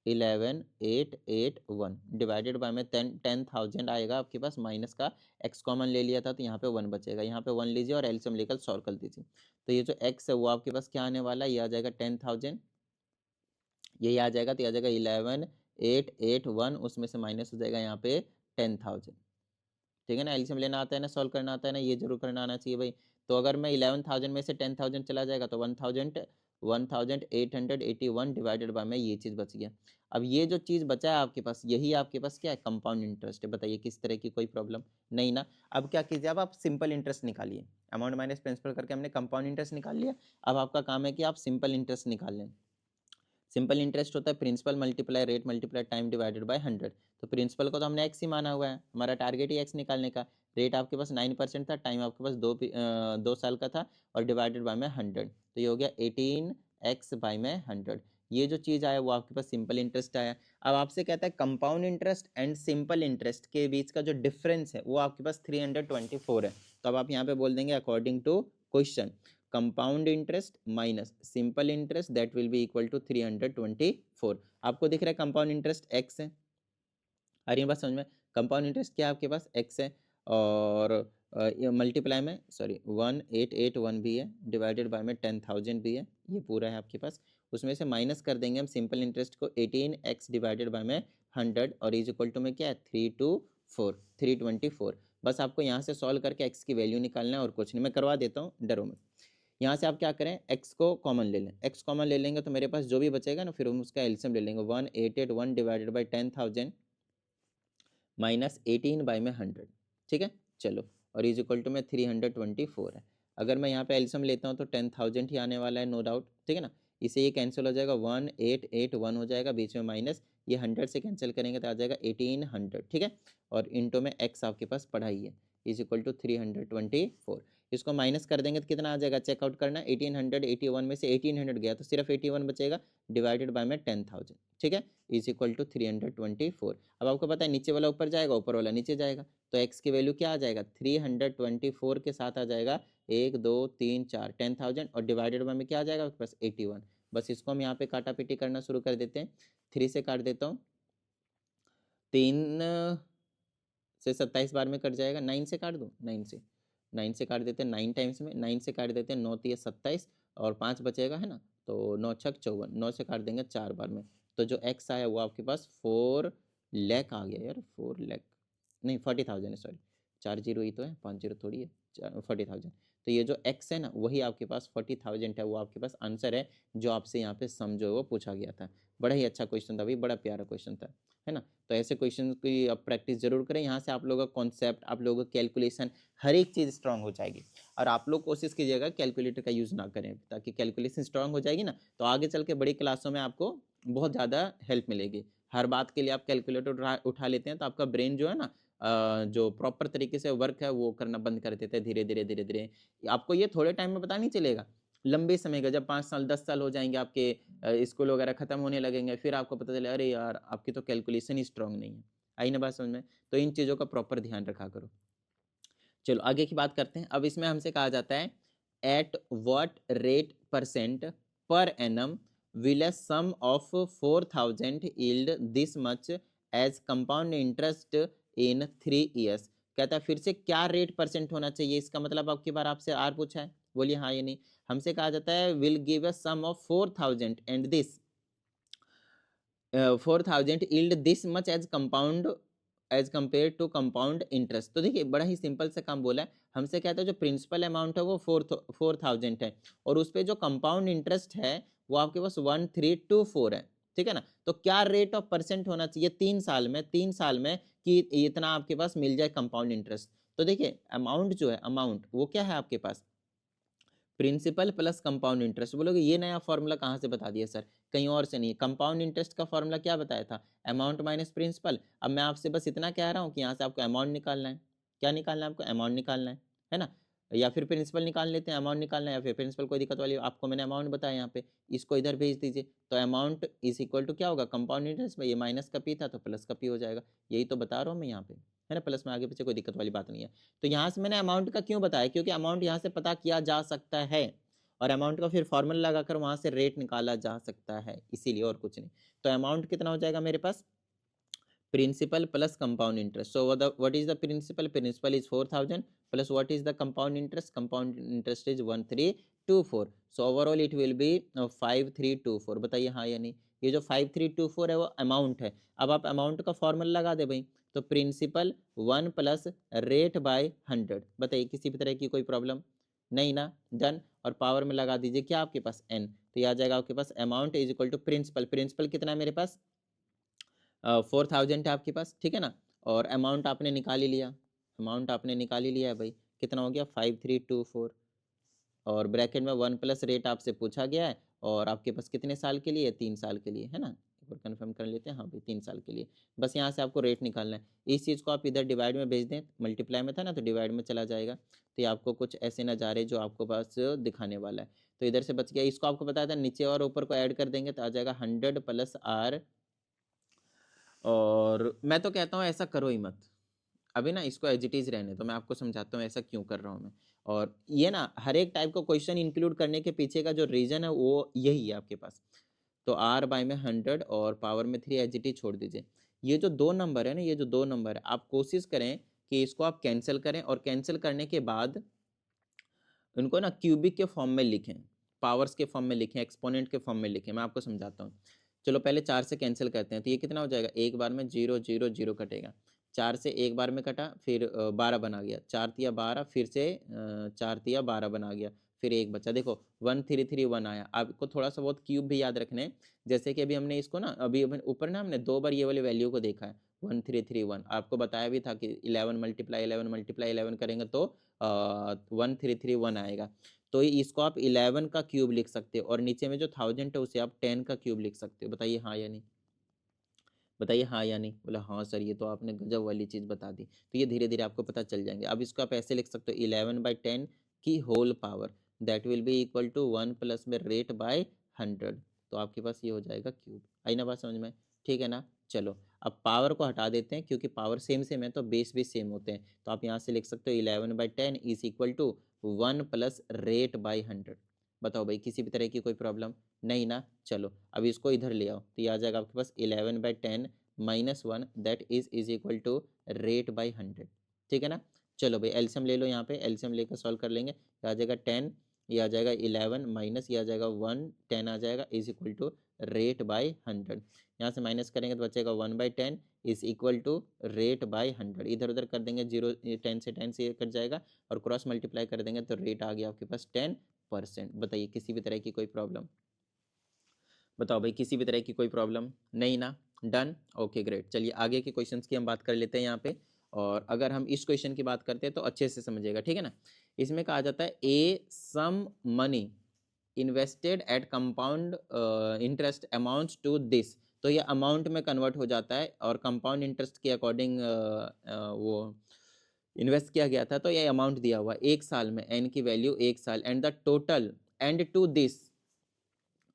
11881 डिवाइडेड बाय में 10,000 आएगा आपके पास, माइनस का एक्स कॉमन ले लिया था तो यहाँ पे 1 बचेगा, यहाँ पे 1 लीजिए और एलसीएम लेकर सॉल्व कर दीजिए। तो ये जो एक्स है वो आपके पास क्या आने वाला है, ये आ जाएगा 10,000, यही आ जाएगा, तो ये आ जाएगा 11881, उसमें से माइनस हो जाएगा यहाँ पे 10,000, ठीक है ना। एलसीएम लेना आता है ना, सॉल्व करना आता है ना, ये जरूर करना आना चाहिए भाई। तो अगर मैं 11,000 में से 10,000 चला जाएगा तो 1,881 डिवाइडेड बाय में ये चीज़ बच गया। अब ये जो चीज़ बचा है आपके पास, यही आपके पास क्या है, कंपाउंड इंटरेस्ट है। बताइए किस तरह की कोई प्रॉब्लम नहीं ना। अब क्या कीजिए, अब आप सिंपल इंटरेस्ट निकालिए, अमाउंट माइनस प्रिंसिपल करके हमने कंपाउंड इंटरेस्ट निकाल लिया। अब आपका काम है कि आप सिंपल इंटरेस्ट निकाल लें। सिंपल इंटरेस्ट होता है principal multiply rate multiply time divided by 100। तो प्रिंसिपल को तो हमने एक्स ही माना हुआ है, हमारा टारगेट ही एक्स निकालने का। रेट आपके पास 9% था, टाइम आपके पास 2 साल का था, और डिवाइडेड बाय में 100, तो ये हो गया 18x/100। ये जो चीज़ आया वो आपके पास सिंपल इंटरेस्ट आया। अब आपसे कहता है compound interest and simple interest के बीच का जो डिफरेंस है वो आपके पास 324 है। तो अब आप यहाँ पे बोल देंगे according to question, compound interest minus simple interest that will be equal to 324। आपको दिख रहा है कंपाउंड इंटरेस्ट एक्स है, आ रही है बात समझ में। कंपाउंड इंटरेस्ट क्या है आपके पास, एक्स है, और मल्टीप्लाई में सॉरी 1881 भी है, डिवाइडेड बाय में 10,000 भी है, ये पूरा है आपके पास। उसमें से माइनस कर देंगे हम सिंपल इंटरेस्ट को, 18x डिवाइडेड बाय में 100, और इज इक्वल टू में क्या है 324। बस आपको यहाँ से सॉल्व करके एक्स की वैल्यू निकालना है और कुछ नहीं, मैं करवा देता हूँ, डरो मत। यहाँ से आप क्या करें, एक्स को कॉमन ले लें, एक्स कॉमन ले लेंगे तो मेरे पास जो भी बचेगा ना, फिर हम उसका एलसीएम ले लेंगे, 1881 डिवाइडेड बाई 10,000 माइनस 18 बाई में 100, ठीक है। चलो, और इज इक्वल टू में 324 है। अगर मैं यहाँ पे एलसीएम लेता हूँ तो 10,000 ही आने वाला है, नो डाउट, ठीक है ना। इसे ये कैंसिल हो जाएगा, 1881 हो जाएगा, बीच में माइनस, ये 100 से कैंसिल करेंगे तो आ जाएगा 1800, ठीक है। और इंटू में एक्स आपके पास पढ़ा ही है, इज इक्वल टू 324। इसको माइनस कर देंगे तो कितना आ जाएगा, चेकआउट करना, 1881 में से 1800 गया तो सिर्फ 81 बचेगा, डिवाइडेड बाय में 10,000, ठीक है, इज इक्वल टू 324। अब आपको पता है नीचे वाला ऊपर जाएगा, ऊपर वाला नीचे जाएगा, तो x की वैल्यू क्या आ जाएगा, 324 के साथ आ जाएगा 1 2 3 4 10,000, और डिवाइडेड बाय में क्या आ जाएगा आपके पास 81। बस इसको हम यहाँ पे काटा पीटी करना शुरू कर देते हैं, 3 से काट देता हूँ, 3 से 27 बार में कट जाएगा, 9 से काट दूँ, 9 से काट देते हैं, 9 टाइम्स में 9 से काट देते हैं, 9 3 27 और 5 बचेगा है ना, तो 9 6 54, 9 से काट देंगे 4 बार में। तो जो x आया वो आपके पास 4 लाख आ गया यार, 4 लाख नहीं 40,000 है, सॉरी 4 जीरो ही तो है, 5 जीरो थोड़ी है, 40,000। तो ये जो x है ना वही आपके पास 40,000 है, वो आपके पास आंसर है जो आपसे यहाँ पे समझो वो पूछा गया था। बड़ा ही अच्छा क्वेश्चन था भाई, बड़ा प्यारा क्वेश्चन था, है ना। तो ऐसे क्वेश्चन की आप प्रैक्टिस जरूर करें, यहाँ से आप लोगों का कॉन्सेप्ट, आप लोगों का कैलकुलेशन, हर एक चीज़ स्ट्रांग हो जाएगी। और आप लोग कोशिश कीजिएगा कैलकुलेटर का यूज़ ना करें, ताकि कैलकुलेशन स्ट्रांग हो जाएगी ना, तो आगे चल के बड़ी क्लासों में आपको बहुत ज़्यादा हेल्प मिलेगी। हर बात के लिए आप कैलकुलेटर उठा लेते हैं तो आपका ब्रेन जो है ना, जो प्रॉपर तरीके से वर्क है वो करना बंद कर देते हैं धीरे धीरे धीरे धीरे। आपको ये थोड़े टाइम में पता नहीं चलेगा, लंबे समय का, जब 5 साल 10 साल हो जाएंगे, आपके स्कूल वगैरह खत्म होने लगेंगे, फिर आपको पता चले अरे यार आपकी तो कैलकुलेशन ही स्ट्रांग नहीं है। आई ना बात समझ में। तो इन चीज़ों का प्रॉपर ध्यान रखा करो। चलो आगे की बात करते हैं। अब इसमें हमसे कहा जाता है at what rate percent per annum will a sum of 4000 yield this much as compound interest in 3 years। कहता है फिर से क्या रेट परसेंट होना चाहिए, इसका मतलब आपकी बार आपसे आर पूछा है, बोलिए हाँ या नहीं। हमसे कहा जाता है will give a sum of 4000 and this 4000 yield this much as compound as compare to compound interest. तो देखिए बड़ा ही सिंपल से काम बोला है, हमसे कहता है जो प्रिंसिपल अमाउंट है वो 4000 है और उस पर जो कंपाउंड इंटरेस्ट है वो आपके पास 1324 है, ठीक है ना। तो क्या रेट ऑफ परसेंट होना चाहिए 3 साल में, 3 साल में कि इतना आपके पास मिल जाए कंपाउंड इंटरेस्ट। तो देखिए अमाउंट जो है, अमाउंट वो क्या है आपके पास, प्रिंसिपल प्लस कंपाउंड इंटरेस्ट। बोलोगे ये नया फॉर्मूला कहाँ से बता दिया सर, कहीं और से नहीं। कंपाउंड इंटरेस्ट का फॉर्मूला क्या बताया था, अमाउंट माइनस प्रिंसिपल। अब मैं आपसे बस इतना कह रहा हूँ कि यहाँ से आपको अमाउंट निकालना है, क्या निकालना है आपको, अमाउंट निकालना है ना। या फिर प्रिंसिपल निकाल लेते हैं, अमाउंट निकालना है या फिर प्रिंसिपल, कोई दिक्कत वाली, आपको मैंने अमाउंट बताया यहाँ पे, इसको इधर भेज दीजिए। तो अमाउंट इज इक्वल टू क्या होगा, कंपाउंड इंटरेस्ट में ये माइनस का पी था तो प्लस का पी हो जाएगा, यही तो बता रहा हूँ मैं यहाँ पे, है ना। प्लस में आगे पीछे कोई दिक्कत वाली बात नहीं है। तो यहाँ से मैंने अमाउंट का क्यों बताया, क्योंकि अमाउंट यहाँ से पता किया जा सकता है और अमाउंट का फिर फॉर्मूला लगाकर वहां से रेट निकाला जा सकता है, इसीलिए और कुछ नहीं। तो अमाउंट कितना हो जाएगा मेरे पास, principal plus compound interest. So what is the principal, principal is 4000 plus what is the compound interest, compound interest is 1324। So overall it will be 5324। बताइए हाँ या नहीं। ये जो 5324 है वो अमाउंट है। अब आप अमाउंट का फॉर्मूला लगा दे भाई, तो प्रिंसिपल 1 प्लस रेट बाय 100। बताइए किसी भी तरह की कोई प्रॉब्लम नहीं ना, डन। और पावर में लगा दीजिए क्या आपके पास n, तो ये आ जाएगा आपके पास amount is equal to principal, principal कितना है मेरे पास 4000 है आपके पास, ठीक है ना। और अमाउंट आपने निकाल ही लिया, अमाउंट आपने निकाल ही लिया है भाई, कितना हो गया 5324। और ब्रैकेट में 1 प्लस रेट आपसे पूछा गया है और आपके पास कितने साल के लिए, 3 साल के लिए, है ना। एक बार कंफर्म कर लेते हैं, हाँ भाई 3 साल के लिए। बस यहाँ से आपको रेट निकालना है, इस चीज़ को आप इधर डिवाइड में भेज दें, मल्टीप्लाई में था ना तो डिवाइड में चला जाएगा, तो ये आपको कुछ ऐसे नज़ारे जो आपको पास दिखाने वाला है। तो इधर से बच गया, इसको आपको बताया था नीचे और ऊपर को ऐड कर देंगे तो आ जाएगा 100 प्लस आर। और मैं तो कहता हूँ ऐसा करो ही मत, अभी ना इसको एज इट इज रहने तो मैं आपको समझाता हूँ ऐसा क्यों कर रहा हूँ मैं। और ये ना हर एक टाइप का क्वेश्चन इंक्लूड करने के पीछे का जो रीजन है वो यही है आपके पास। तो आर बाय में 100 और पावर में 3 एच छोड़ दीजिए। ये जो 2 नंबर है ना, ये जो 2 नंबर है आप कोशिश करें कि इसको आप कैंसिल करें और कैंसिल करने के बाद उनको ना क्यूबिक के फॉर्म में लिखें, पावर्स के फॉर्म में लिखें, एक्सपोनेंट के फॉर्म में लिखें। मैं आपको समझाता हूँ। चलो पहले 4 से कैंसिल करते हैं, तो ये कितना हो जाएगा, एक बार में 0 0 0 कटेगा। 4 से एक बार में कटा, फिर 12 बना गया, 4 तिया 12, फिर से 4 तिया 12 बना गया, फिर एक बचा, देखो 1331 आया। आपको थोड़ा सा बहुत क्यूब भी याद रखने हैं, जैसे कि अभी हमने इसको ना अभी ऊपर ना हमने 2 बार ये वाली वैल्यू को देखा है 1331। आपको बताया भी था कि 11 मल्टीप्लाई 11 मल्टीप्लाई 11 करेंगे तो 1331 आएगा। तो इसको आप 11 का क्यूब लिख सकते हो और नीचे में जो 1000 है उसे आप 10 का क्यूब लिख सकते हो। बताइए हाँ या नहीं, बताइए हाँ या नहीं। बोला हाँ सर ये तो आपने गजब वाली चीज़ बता दी। तो ये धीरे धीरे आपको पता चल जाएंगे। अब इसको आप ऐसे लिख सकते हो 11/10 की whole power, that will be equal to 1 plus में रेट बाय 100। तो आपके पास ये हो जाएगा क्यूब। आई ना बात समझ में, ठीक है ना। चलो अब पावर को हटा देते हैं क्योंकि पावर सेम सेम है तो बेस भी सेम होते हैं। तो आप यहाँ से लिख सकते हो 11/10 is equal to 1 plus rate by 100। बताओ भाई किसी भी तरह की कोई प्रॉब्लम नहीं ना। चलो अब इसको इधर ले आओ तो ये आ जाएगा आपके पास 11/10 -1 that is equal to rate by 100, ठीक है ना। चलो भाई एलसीएम ले लो, यहाँ पे एलसीएम लेकर सॉल्व कर लेंगे। ये आ जाएगा 10, ये आ जाएगा 11 माइनस ये आ जाएगा 1, 10 आ जाएगा is equal to rate by 100। यहाँ से माइनस करेंगे तो बचेगा 1/10 is equal to rate by 100। इधर उधर कर देंगे 0, 10 से ये कट जाएगा और क्रॉस मल्टीप्लाई कर देंगे तो रेट आ गया आपके पास 10%। बताइए किसी भी तरह की कोई प्रॉब्लम, बताओ भाई किसी भी तरह की कोई प्रॉब्लम नहीं ना, डन ओके ग्रेट। चलिए आगे के क्वेश्चंस की हम बात कर लेते हैं यहाँ पे। और अगर हम इस क्वेश्चन की बात करते हैं तो अच्छे से समझिएगा, ठीक है ना। इसमें कहा जाता है a sum money invested at compound interest amounts to this. तो ये अमाउंट में कन्वर्ट हो जाता है और कंपाउंड इंटरेस्ट के अकॉर्डिंग वो इन्वेस्ट किया गया था। तो ये अमाउंट दिया हुआ 1 साल में, एन की वैल्यू 1 साल and the total and to this.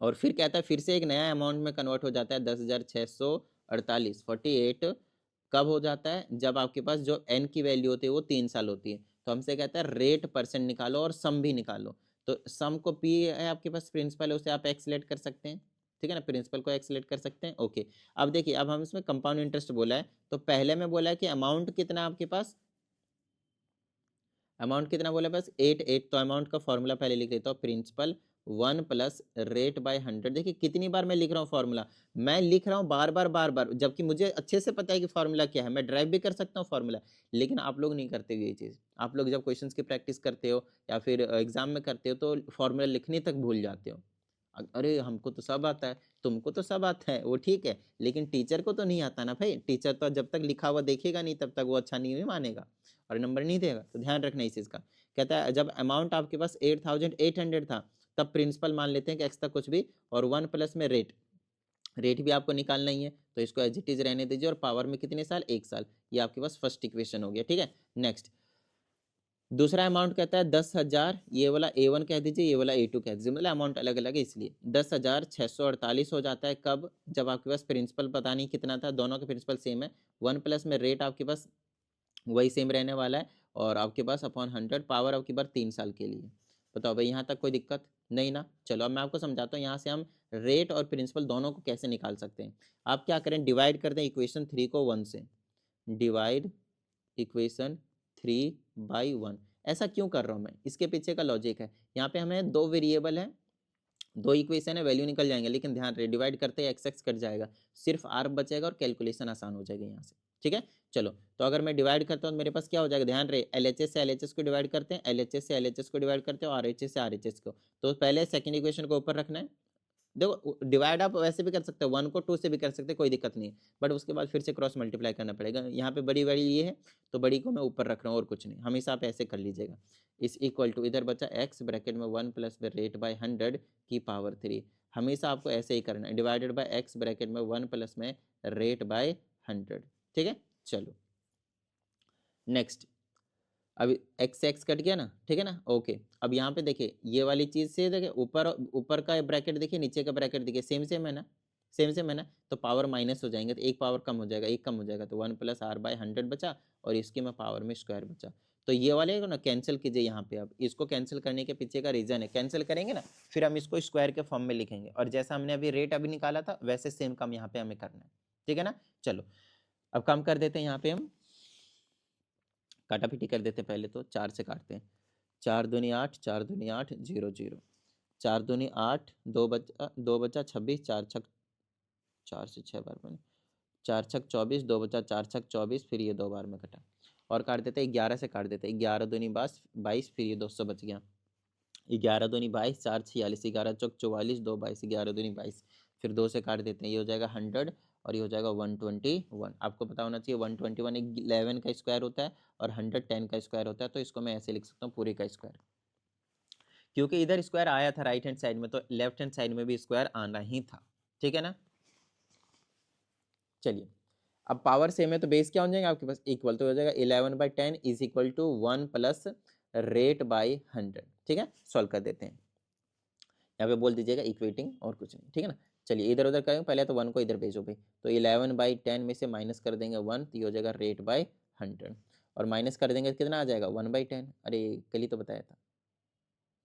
और फिर कहता है फिर से एक नया अमाउंट में कन्वर्ट हो जाता है 10,648 48। कब हो जाता है, जब आपके पास जो एन की वैल्यू होती है वो 3 साल होती है। तो हमसे कहता है रेट परसेंट निकालो और सम भी निकालो। तो सम को पी है आपके पास, प्रिंसिपल है उसे आप एक्स लेट कर सकते हैं, ठीक है ना, प्रिंसिपल को एक्स लेट कर सकते हैं। ओके, अब देखिए अब हम इसमें कंपाउंड इंटरेस्ट बोला है, तो पहले में बोला है कि अमाउंट कितना है आपके पास, अमाउंट कितना बोला है बस 8 तो अमाउंट का फॉर्मूला पहले लिख देता हूँ, प्रिंसिपल 1 प्लस रेट बाय 100। देखिए कितनी बार मैं लिख रहा हूँ फॉर्मूला, मैं लिख रहा हूँ बार बार, जबकि मुझे अच्छे से पता है कि फॉर्मूला क्या है, मैं ड्राइव भी कर सकता हूँ फॉर्मूला, लेकिन आप लोग नहीं करते ये चीज़। आप लोग जब क्वेश्चंस की प्रैक्टिस करते हो या फिर एग्जाम में करते हो तो फॉर्मूला लिखने तक भूल जाते हो। अरे हमको तो सब आता है, तुमको तो सब आता है, वो ठीक है, लेकिन टीचर को तो नहीं आता ना भाई। टीचर तो जब तक लिखा हुआ देखेगा नहीं तब तक वो अच्छा नहीं मानेगा और नंबर नहीं देगा, तो ध्यान रखना इस चीज़ का। कहता है जब अमाउंट आपके पास 8800 था, तब प्रिंसिपल मान लेते हैं कि एक्स तक कुछ भी, और 1 प्लस में रेट, रेट भी आपको निकालना ही है, तो इसको एज इट इज रहने दीजिए, और पावर में कितने साल, 1 साल। ये आपके पास फर्स्ट इक्वेशन हो गया, ठीक है। नेक्स्ट दूसरा अमाउंट कहता है 10,000, ये वाला A1 कह दीजिए, ये वाला A2 कह दीजिए, मतलब अमाउंट अलग अलग है इसलिए। 10,648 हो जाता है कब, जब आपके पास प्रिंसिपल पता नहीं कितना था, दोनों के प्रिंसिपल सेम है, 1 प्लस में रेट आपके पास वही सेम रहने वाला है, और आपके पास अपॉन 100, पावर आपकी बार 3 साल के लिए। बताओ भाई यहाँ तक कोई दिक्कत नहीं ना। चलो अब मैं आपको समझाता हूँ यहाँ से हम रेट और प्रिंसिपल दोनों को कैसे निकाल सकते हैं। आप क्या करें, डिवाइड कर दें इक्वेशन 3 को 1 से, डिवाइड इक्वेशन 3/1। ऐसा क्यों कर रहा हूँ मैं, इसके पीछे का लॉजिक है, यहाँ पे हमें दो वेरिएबल है, दो इक्वेशन है, वैल्यू निकल जाएंगे, लेकिन ध्यान रहे डिवाइड करते ही एक्स एक्स कट जाएगा, सिर्फ आर बचेगा और कैलकुलेशन आसान हो जाएगी यहाँ से, ठीक है। चलो तो अगर मैं डिवाइड करता हूँ तो मेरे पास क्या हो जाएगा, ध्यान रहे एलएचएस से एलएचएस को डिवाइड करते हैं, एलएचएस से एलएचएस को डिवाइड करते हैं, और आरएचएस से आरएचएस को। तो पहले सेकंड इक्वेशन को ऊपर रखना है। देखो डिवाइड आप वैसे भी कर सकते हो, 1 को 2 से भी कर सकते हैं, कोई दिक्कत नहीं, बट उसके बाद फिर से क्रॉस मल्टीप्लाई करना पड़ेगा। यहाँ पे बड़ी बड़ी ये है, तो बड़ी को मैं ऊपर रख रहा हूँ और कुछ नहीं, हमेशा आप ऐसे कर लीजिएगा। इस इक्वल टू इधर बचा एक्स ब्रैकेट में 1 प्लस में रेट बाय 100 की पावर 3, हमेशा आपको ऐसे ही करना है, डिवाइडेड बाय एक्स ब्रैकेट में 1 प्लस में रेट बाय 100, ठीक है। चलो नेक्स्ट, अब एक्स एक्स कट गया ना, ठीक है ना। ओके, अब यहाँ पे देखिए ये वाली चीज से देखिए ऊपर ऊपर का ब्रैकेट देखिए, नीचे का ब्रैकेट देखिए, सेम सेम है ना, सेम सेम है ना, तो पावर माइनस हो जाएंगे, तो एक पावर कम हो जाएगा, एक कम हो जाएगा, तो 1 प्लस आर बाय 100 बचा, और इसके में पावर में स्क्वायर बचा। तो ये वाले को ना कैंसिल कीजिए यहाँ पे, अब इसको कैंसिल करने के पीछे का रीजन है, कैंसिल करेंगे ना फिर हम इसको स्क्वायर के फॉर्म में लिखेंगे, और जैसा हमने अभी रेट अभी निकाला था वैसे सेम काम यहाँ पे हमें करना है, ठीक है ना। चलो अब काम कर देते हैं, यहाँ पे हम काटापीटी कर देते हैं, पहले तो 4 से काटते हैं, 4 दूनी 8, 4 दूनी 8, 0 0, 4 दूनी 8, 2 बचा 26, 4 छक 4 से 6 बार बने, 4 छक 24, 2 बचा 4 छक 24, फिर ये 2 बार में कटा, और काट देते हैं 11 से काट देते हैं, 11 दूनी 22, फिर ये 200 बच गया, 11 दूनी 22, 4 46, 11 चौक 44, 2 22, 11 दूनी 22, फिर 2 से काट देते हैं, ये हो जाएगा 100, और ये हो जाएगा 121। आपको पता होना चाहिए 121 11 का स्क्वायर होता है, और 100 10 का स्क्वायर होता है, तो इसको मैं ऐसे लिख सकता हूँ पूरे का स्क्वायर, क्योंकि इधर स्क्वायर आया था राइट हैंड साइड में, तो लेफ्ट हैंड साइड में भी स्क्वायर आना ही था, ठीक है ना। चलिए अब पावर सेम है तो बेस क्या हो जाएगा आपके पास, इक्वल तो हो जाएगा 11/10 is equal to 1 plus rate by 100, ठीक है। सॉल्व कर देते हैं, यहाँ पे बोल दीजिएगा इक्वेटिंग और कुछ नहीं, ठीक है ना। चलिए इधर उधर करेंगे, पहले तो 1 को इधर भेजो भाई, तो 11/10 में से माइनस कर देंगे 1, तो ये हो जाएगा रेट बाई 100, और माइनस कर देंगे कितना आ जाएगा 1/10, अरे कल ही तो बताया था,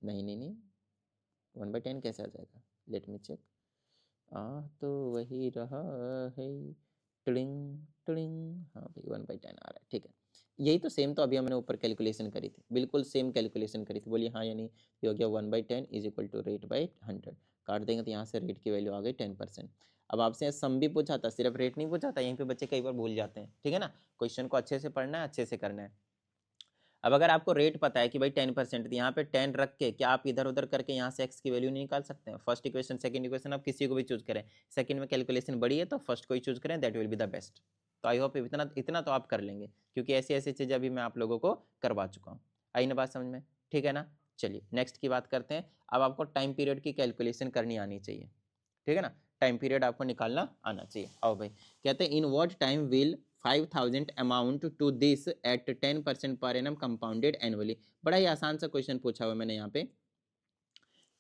नहीं नहीं नहीं 1/10 कैसे आ जाएगा, लेट मी चेक, तो वही रहा है, टिड़िंग टिड़िंग, हाँ भाई 1/10 आ रहा है, ठीक है। यही तो सेम तो अभी हमने ऊपर कैलकुलेशन करी थी, बिल्कुल सेम कैलकुलेशन करी थी, बोलिए हाँ या नहीं। ये हो गया 1/10 is equal to rate by 100, काट देंगे तो यहाँ से रेट की वैल्यू आ गई 10%। अब आपसे सम भी पूछा था, सिर्फ रेट नहीं पूछा था, यहीं पे बच्चे कई बार भूल जाते हैं, ठीक है ना। क्वेश्चन को अच्छे से पढ़ना है, अच्छे से करना है। अब अगर आपको रेट पता है कि भाई 10%, यहाँ पे 10 रख के क्या आप इधर उधर करके यहाँ से एक्स की वैल्यू नहीं निकाल सकते हैं। फर्स्ट इक्वेशन सेकंड इक्वेशन आप किसी को भी चूज करें, सेकंड में कैलकुलेशन बड़ी है तो फर्स्ट को ही चूज करें, that will be the best. तो आई होप इतना इतना तो आप कर लेंगे, क्योंकि ऐसी ऐसी चीज़ें अभी मैं आप लोगों को करवा चुका हूँ। आई ना बात समझ में, ठीक है ना। चलिए नेक्स्ट की बात करते हैं। अब आपको टाइम पीरियड की कैलकुलेशन करनी आनी चाहिए, ठीक है ना, टाइम पीरियड आपको निकालना आना चाहिए। आओ भाई, कहते हैं in what time will 5000 amount to this at 10% per annum compounded annually. बड़ा ही आसान सा क्वेश्चन पूछा हुआ मैंने यहाँ पे।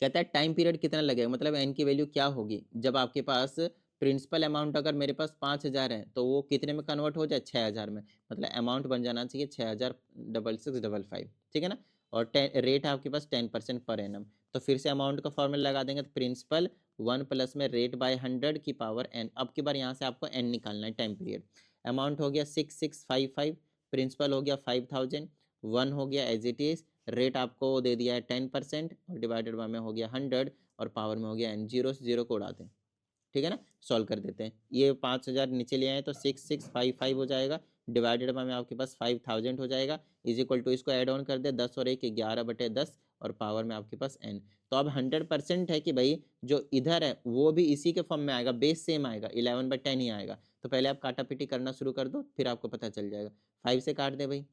कहता है टाइम पीरियड कितना लगेगा, मतलब एन की वैल्यू क्या होगी जब आपके पास प्रिंसिपल अमाउंट अगर मेरे पास 5000 है तो वो कितने में कन्वर्ट हो जाए 6000 में, मतलब अमाउंट बन जाना चाहिए 6000 6655, ठीक है ना। और रेट है आपके पास 10% पर एनम। तो फिर से अमाउंट का फॉर्मूला लगा देंगे, तो प्रिंसिपल 1 प्लस में रेट बाय 100 की पावर एन। अब की बार यहाँ से आपको एन निकालना है, टाइम पीरियड। अमाउंट हो गया 6655, प्रिंसिपल हो गया 5000, 1 हो गया एज इट इज, रेट आपको दे दिया है 10% और डिवाइडेड बाय में हो गया 100 और पावर में हो गया एन। जीरो से जीरो को उड़ा दें, ठीक है ना, सॉल्व कर देते हैं। ये 5000 नीचे ले आए तो 6655 हो जाएगा, डिवाइडेड बाय में आपके पास 5000 हो जाएगा, इज इक्वल टू इसको ऐड ऑन कर दे 10 और 1 11/10 और पावर में आपके पास n। तो अब 100% है कि भाई जो इधर है वो भी इसी के फॉर्म में आएगा, बेस सेम आएगा, 11/10 ही आएगा। तो पहले आप काटा पीटी करना शुरू कर दो, फिर आपको पता चल जाएगा। 5 से काट दे भाई,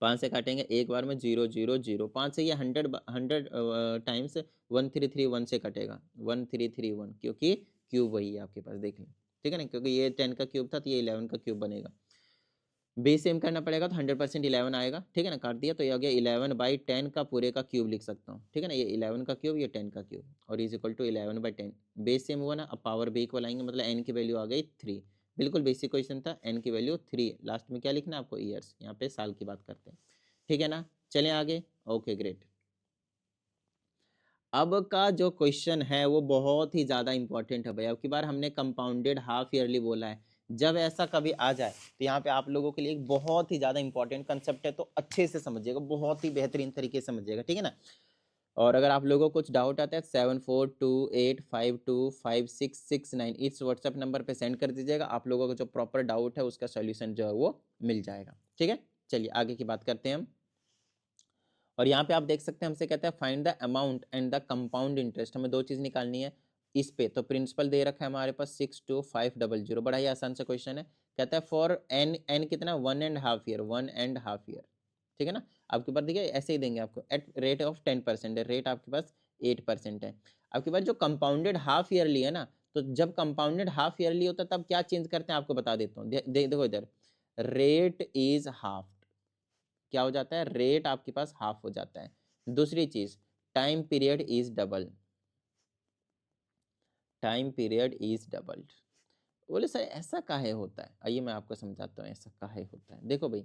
5 से काटेंगे एक बार में 0 0 0, 5 से ये 100 टाइम्स 1331 से कटेगा, 1331, क्योंकि क्यूब वही है आपके पास, देख लें, ठीक है ना, क्योंकि ये 10 का क्यूब था तो ये 11 का क्यूब बनेगा। बेस सेम करना पड़ेगा तो 100% 11 आएगा, ठीक है ना, काट दिया तो ये आ गया 11/10 का पूरे का क्यूब लिख सकता हूँ, ठीक है ना, ये 11 का क्यूब, ये 10 का क्यूब, और is equal to 11/10। Base same हुआ ना, अब पावर बी इक्वल आएंगे, मतलब एन की वैल्यू आ गई 3। बिल्कुल बेसिक क्वेश्चन था, एन की वैल्यू 3, लास्ट में क्या लिखना है आपको, ईयर्स, यहाँ पे साल की बात करते हैं, ठीक है ना। चलें आगे, ओके ग्रेट। अब का जो क्वेश्चन है वो बहुत ही ज़्यादा इंपॉर्टेंट है भाई। अब की बार हमने कंपाउंडेड हाफ ईयरली बोला है, जब ऐसा कभी आ जाए तो यहाँ पे आप लोगों के लिए एक बहुत ही ज़्यादा इंपॉर्टेंट कंसेप्ट है, तो अच्छे से समझिएगा, बहुत ही बेहतरीन तरीके से समझिएगा, ठीक है ना। और अगर आप लोगों को कुछ डाउट आता है 7428525669 इस व्हाट्सएप नंबर पे सेंड कर दीजिएगा, आप लोगों को जो प्रॉपर डाउट है उसका सोल्यूशन जो है वो मिल जाएगा, ठीक है। चलिए आगे की बात करते हैं हम। और यहाँ पे आप देख सकते हैं हमसे कहता है find the amount and the compound interest, हमें दो चीज़ निकालनी है इस पे। तो प्रिंसिपल दे रखा है हमारे पास 62500, बड़ा ही आसान सा क्वेश्चन है। कहता है फॉर एन, एन कितना, 1.5 ईयर, 1.5 ईयर, ठीक है ना। आपके पास देखिए ऐसे ही देंगे आपको, एट रेट ऑफ 10% है, रेट आपके पास 8% है। आपके पास जो कंपाउंडेड हाफ ईयरली है ना, तो जब कंपाउंडेड हाफ ईयरली होता है तब क्या चेंज करते हैं आपको बता देता हूँ, देखो इधर, रेट इज हाफ, क्या हो जाता है, रेट आपके पास हाफ हो जाता है। दूसरी चीज, time period is double, time period is doubled. बोले सर ऐसा काहे होता है, आइए मैं आपको समझाता हूँ ऐसा काहे होता है। देखो भाई,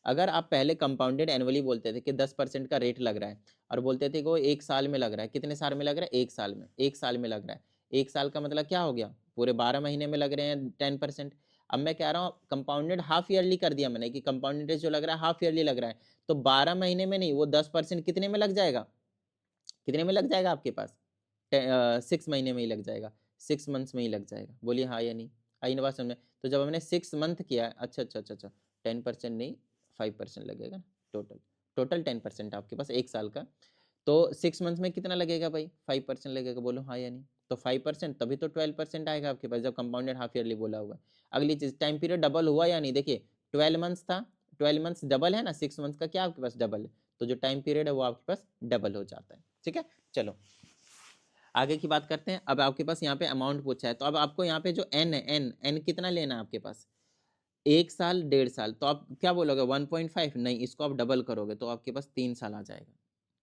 अगर आप पहले कंपाउंडेड एनुअली बोलते थे कि 10% का रेट लग रहा है, और बोलते थे कि वो एक साल में लग रहा है, कितने साल में लग रहा है, एक साल में, एक साल में लग रहा है, एक साल का मतलब क्या हो गया, पूरे 12 महीने में लग रहे हैं 10%। अब मैं कह रहा हूँ कंपाउंडेड हाफ ईयरली कर दिया मैंने, कि कंपाउंड इंटरेस्ट जो लग रहा है हाफ ईयरली लग रहा है, तो 12 महीने में नहीं, वो 10% कितने में लग जाएगा, कितने में लग जाएगा आपके पास, 6 महीने में ही लग जाएगा, 6 मंथ्स में ही लग जाएगा। बोलिए हाँ या नहीं, आई ना बात समझ में। तो जब हमने 6 मंथ किया, अच्छा अच्छा अच्छा अच्छा, 10% नहीं 5% लगेगा ना, टोटल, टोटल 10% आपके पास एक साल का। तो 6 मंथ्स में कितना लगेगा भाई, 5% लगेगा, बोलो हाँ या नहीं। तो 5%, तभी तो 12% आएगा आपके पास जब कंपाउंडेड हाफ ईयरली बोला हुआ। अगली चीज, टाइम पीरियड डबल हुआ या नहीं, देखिए 12 मंथ्स था, 12 मंथ्स डबल है ना, 6 मंथ्स का क्या आपके पास डबल है, तो जो टाइम पीरियड है वो आपके पास डबल हो जाता है, ठीक है। चलो आगे की बात करते हैं। अब आपके पास यहाँ पे अमाउंट पूछा है, तो अब आपको यहाँ पे जो एन है, एन एन कितना लेना है आपके पास, एक साल, 1.5 साल, तो आप क्या बोलोगे 1.5, नहीं इसको आप डबल करोगे तो आपके पास 3 साल आ जाएगा,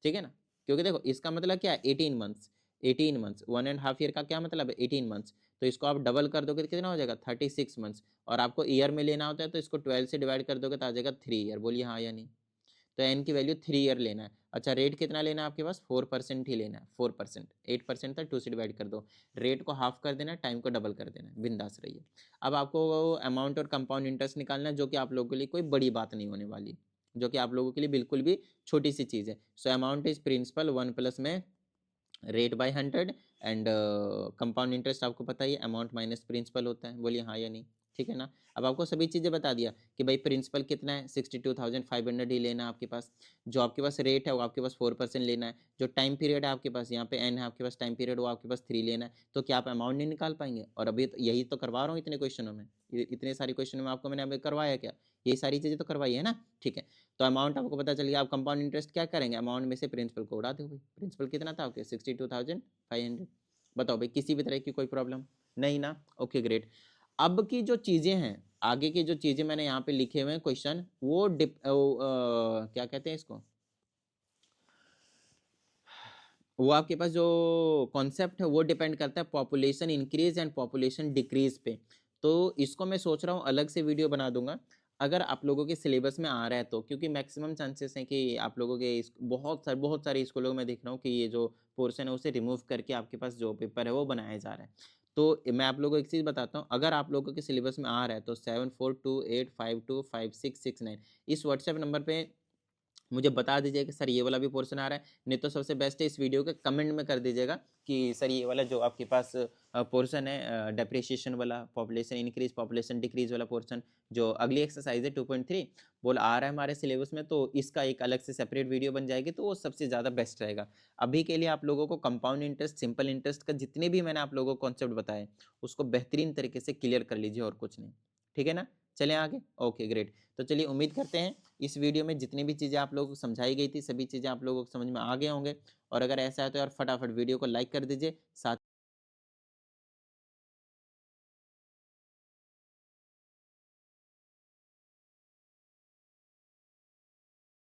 ठीक है ना। क्योंकि देखो इसका मतलब क्या है, 18 मंथ्स, 18 मंथ्स, 1.5 ईयर का क्या मतलब है, 18 मंथ्स, तो इसको आप डबल कर दोगे तो कितना हो जाएगा, 36 मंथ्स। और आपको ईयर में लेना होता है तो इसको 12 से डिवाइड कर दोगे तो आ जाएगा 3 ईयर। बोलिए हाँ या नहीं। तो एन की वैल्यू 3 ईयर लेना है। अच्छा रेट कितना लेना है आपके पास, 4% ही लेना है, 4%, 8% था, 2 से डिवाइड कर दो, रेट को हाफ कर देना है, टाइम को डबल कर देना है, बिंदास रहिए। अब आपको अमाउंट और कंपाउंड इंटरेस्ट निकालना है, जो कि आप लोगों के लिए कोई बड़ी बात नहीं होने वाली, जो कि आप लोगों के लिए बिल्कुल भी छोटी सी चीज़ है। So amount is principal 1 plus में rate by 100 and compound interest आपको पता ही है, अमाउंट माइनस प्रिंसिपल होता है। बोलिए हाँ या नहीं, ठीक है ना। अब आपको सभी चीज़ें बता दिया कि भाई प्रिंसिपल कितना है, 62,500 ही लेना है आपके पास, जो आपके पास रेट है वो आपके पास 4% लेना है, जो टाइम पीरियड है आपके पास यहाँ पे एन है आपके पास टाइम पीरियड, वो आपके पास 3 लेना है। तो क्या आप अमाउंट नहीं निकाल पाएंगे, और अभी यही तो करवा रहा हूँ इतने क्वेश्चनों में, इतने सारे क्वेश्चनों में आपको मैंने अभी करवाया क्या, यही सारी चीज़ें तो करवाई है ना, ठीक है। तो अमाउंट आपको पता चल गया, आप कंपाउंड इंटरेस्ट क्या करेंगे, अमाउंट में से प्रिंसिपल को उड़ा दो भाई। प्रिंसिपल कितना था आपके, 62,500। बताओ भाई किसी भी तरह की कोई प्रॉब्लम नहीं ना, ओके ग्रेट। अब की जो चीजें हैं, आगे की जो चीजें मैंने यहाँ पे लिखे हुए हैं क्वेश्चन, वो क्या कहते हैं इसको, वो आपके पास जो कॉन्सेप्ट है वो डिपेंड करता है population increase and population decrease पे। तो इसको मैं सोच रहा हूँ अलग से वीडियो बना दूंगा, अगर आप लोगों के सिलेबस में आ रहा है तो, क्योंकि मैक्सिमम चांसेस हैं कि आप लोगों के बहुत सारे स्कूलों में देख रहा हूँ कि ये जो पोर्शन है उसे रिमूव करके आपके पास जो पेपर है वो बनाया जा रहा है। तो मैं आप लोगों को एक चीज़ बताता हूँ, अगर आप लोगों के सिलेबस में आ रहा है तो 7428525669 इस व्हाट्सएप नंबर पे मुझे बता दीजिए कि सर ये वाला भी पोर्शन आ रहा है। नहीं तो सबसे बेस्ट है इस वीडियो के कमेंट में कर दीजिएगा कि सर ये वाला जो आपके पास पोर्शन है डेप्रिसिएशन वाला, पॉपुलेशन इंक्रीज पॉपुलेशन डिक्रीज वाला पोर्शन, जो अगली एक्सरसाइज है 2.3 बोल आ रहा है हमारे सिलेबस में, तो इसका एक अलग से सेपरेट वीडियो बन जाएगी, तो वो सबसे ज़्यादा बेस्ट रहेगा। अभी के लिए आप लोगों को कंपाउंड इंटरेस्ट, सिंपल इंटरेस्ट का जितने भी मैंने आप लोगों को कॉन्सेप्ट बताए उसको बेहतरीन तरीके से क्लियर कर लीजिए और कुछ नहीं। ठीक है ना? चलें आगे। Okay great. तो चलिए उम्मीद करते हैं इस वीडियो में जितनी भी चीज़ें आप लोगों को समझाई गई थी सभी चीज़ें आप लोगों को समझ में आ गए होंगे। और अगर ऐसा है तो यार फटाफट वीडियो को लाइक कर दीजिए, साथ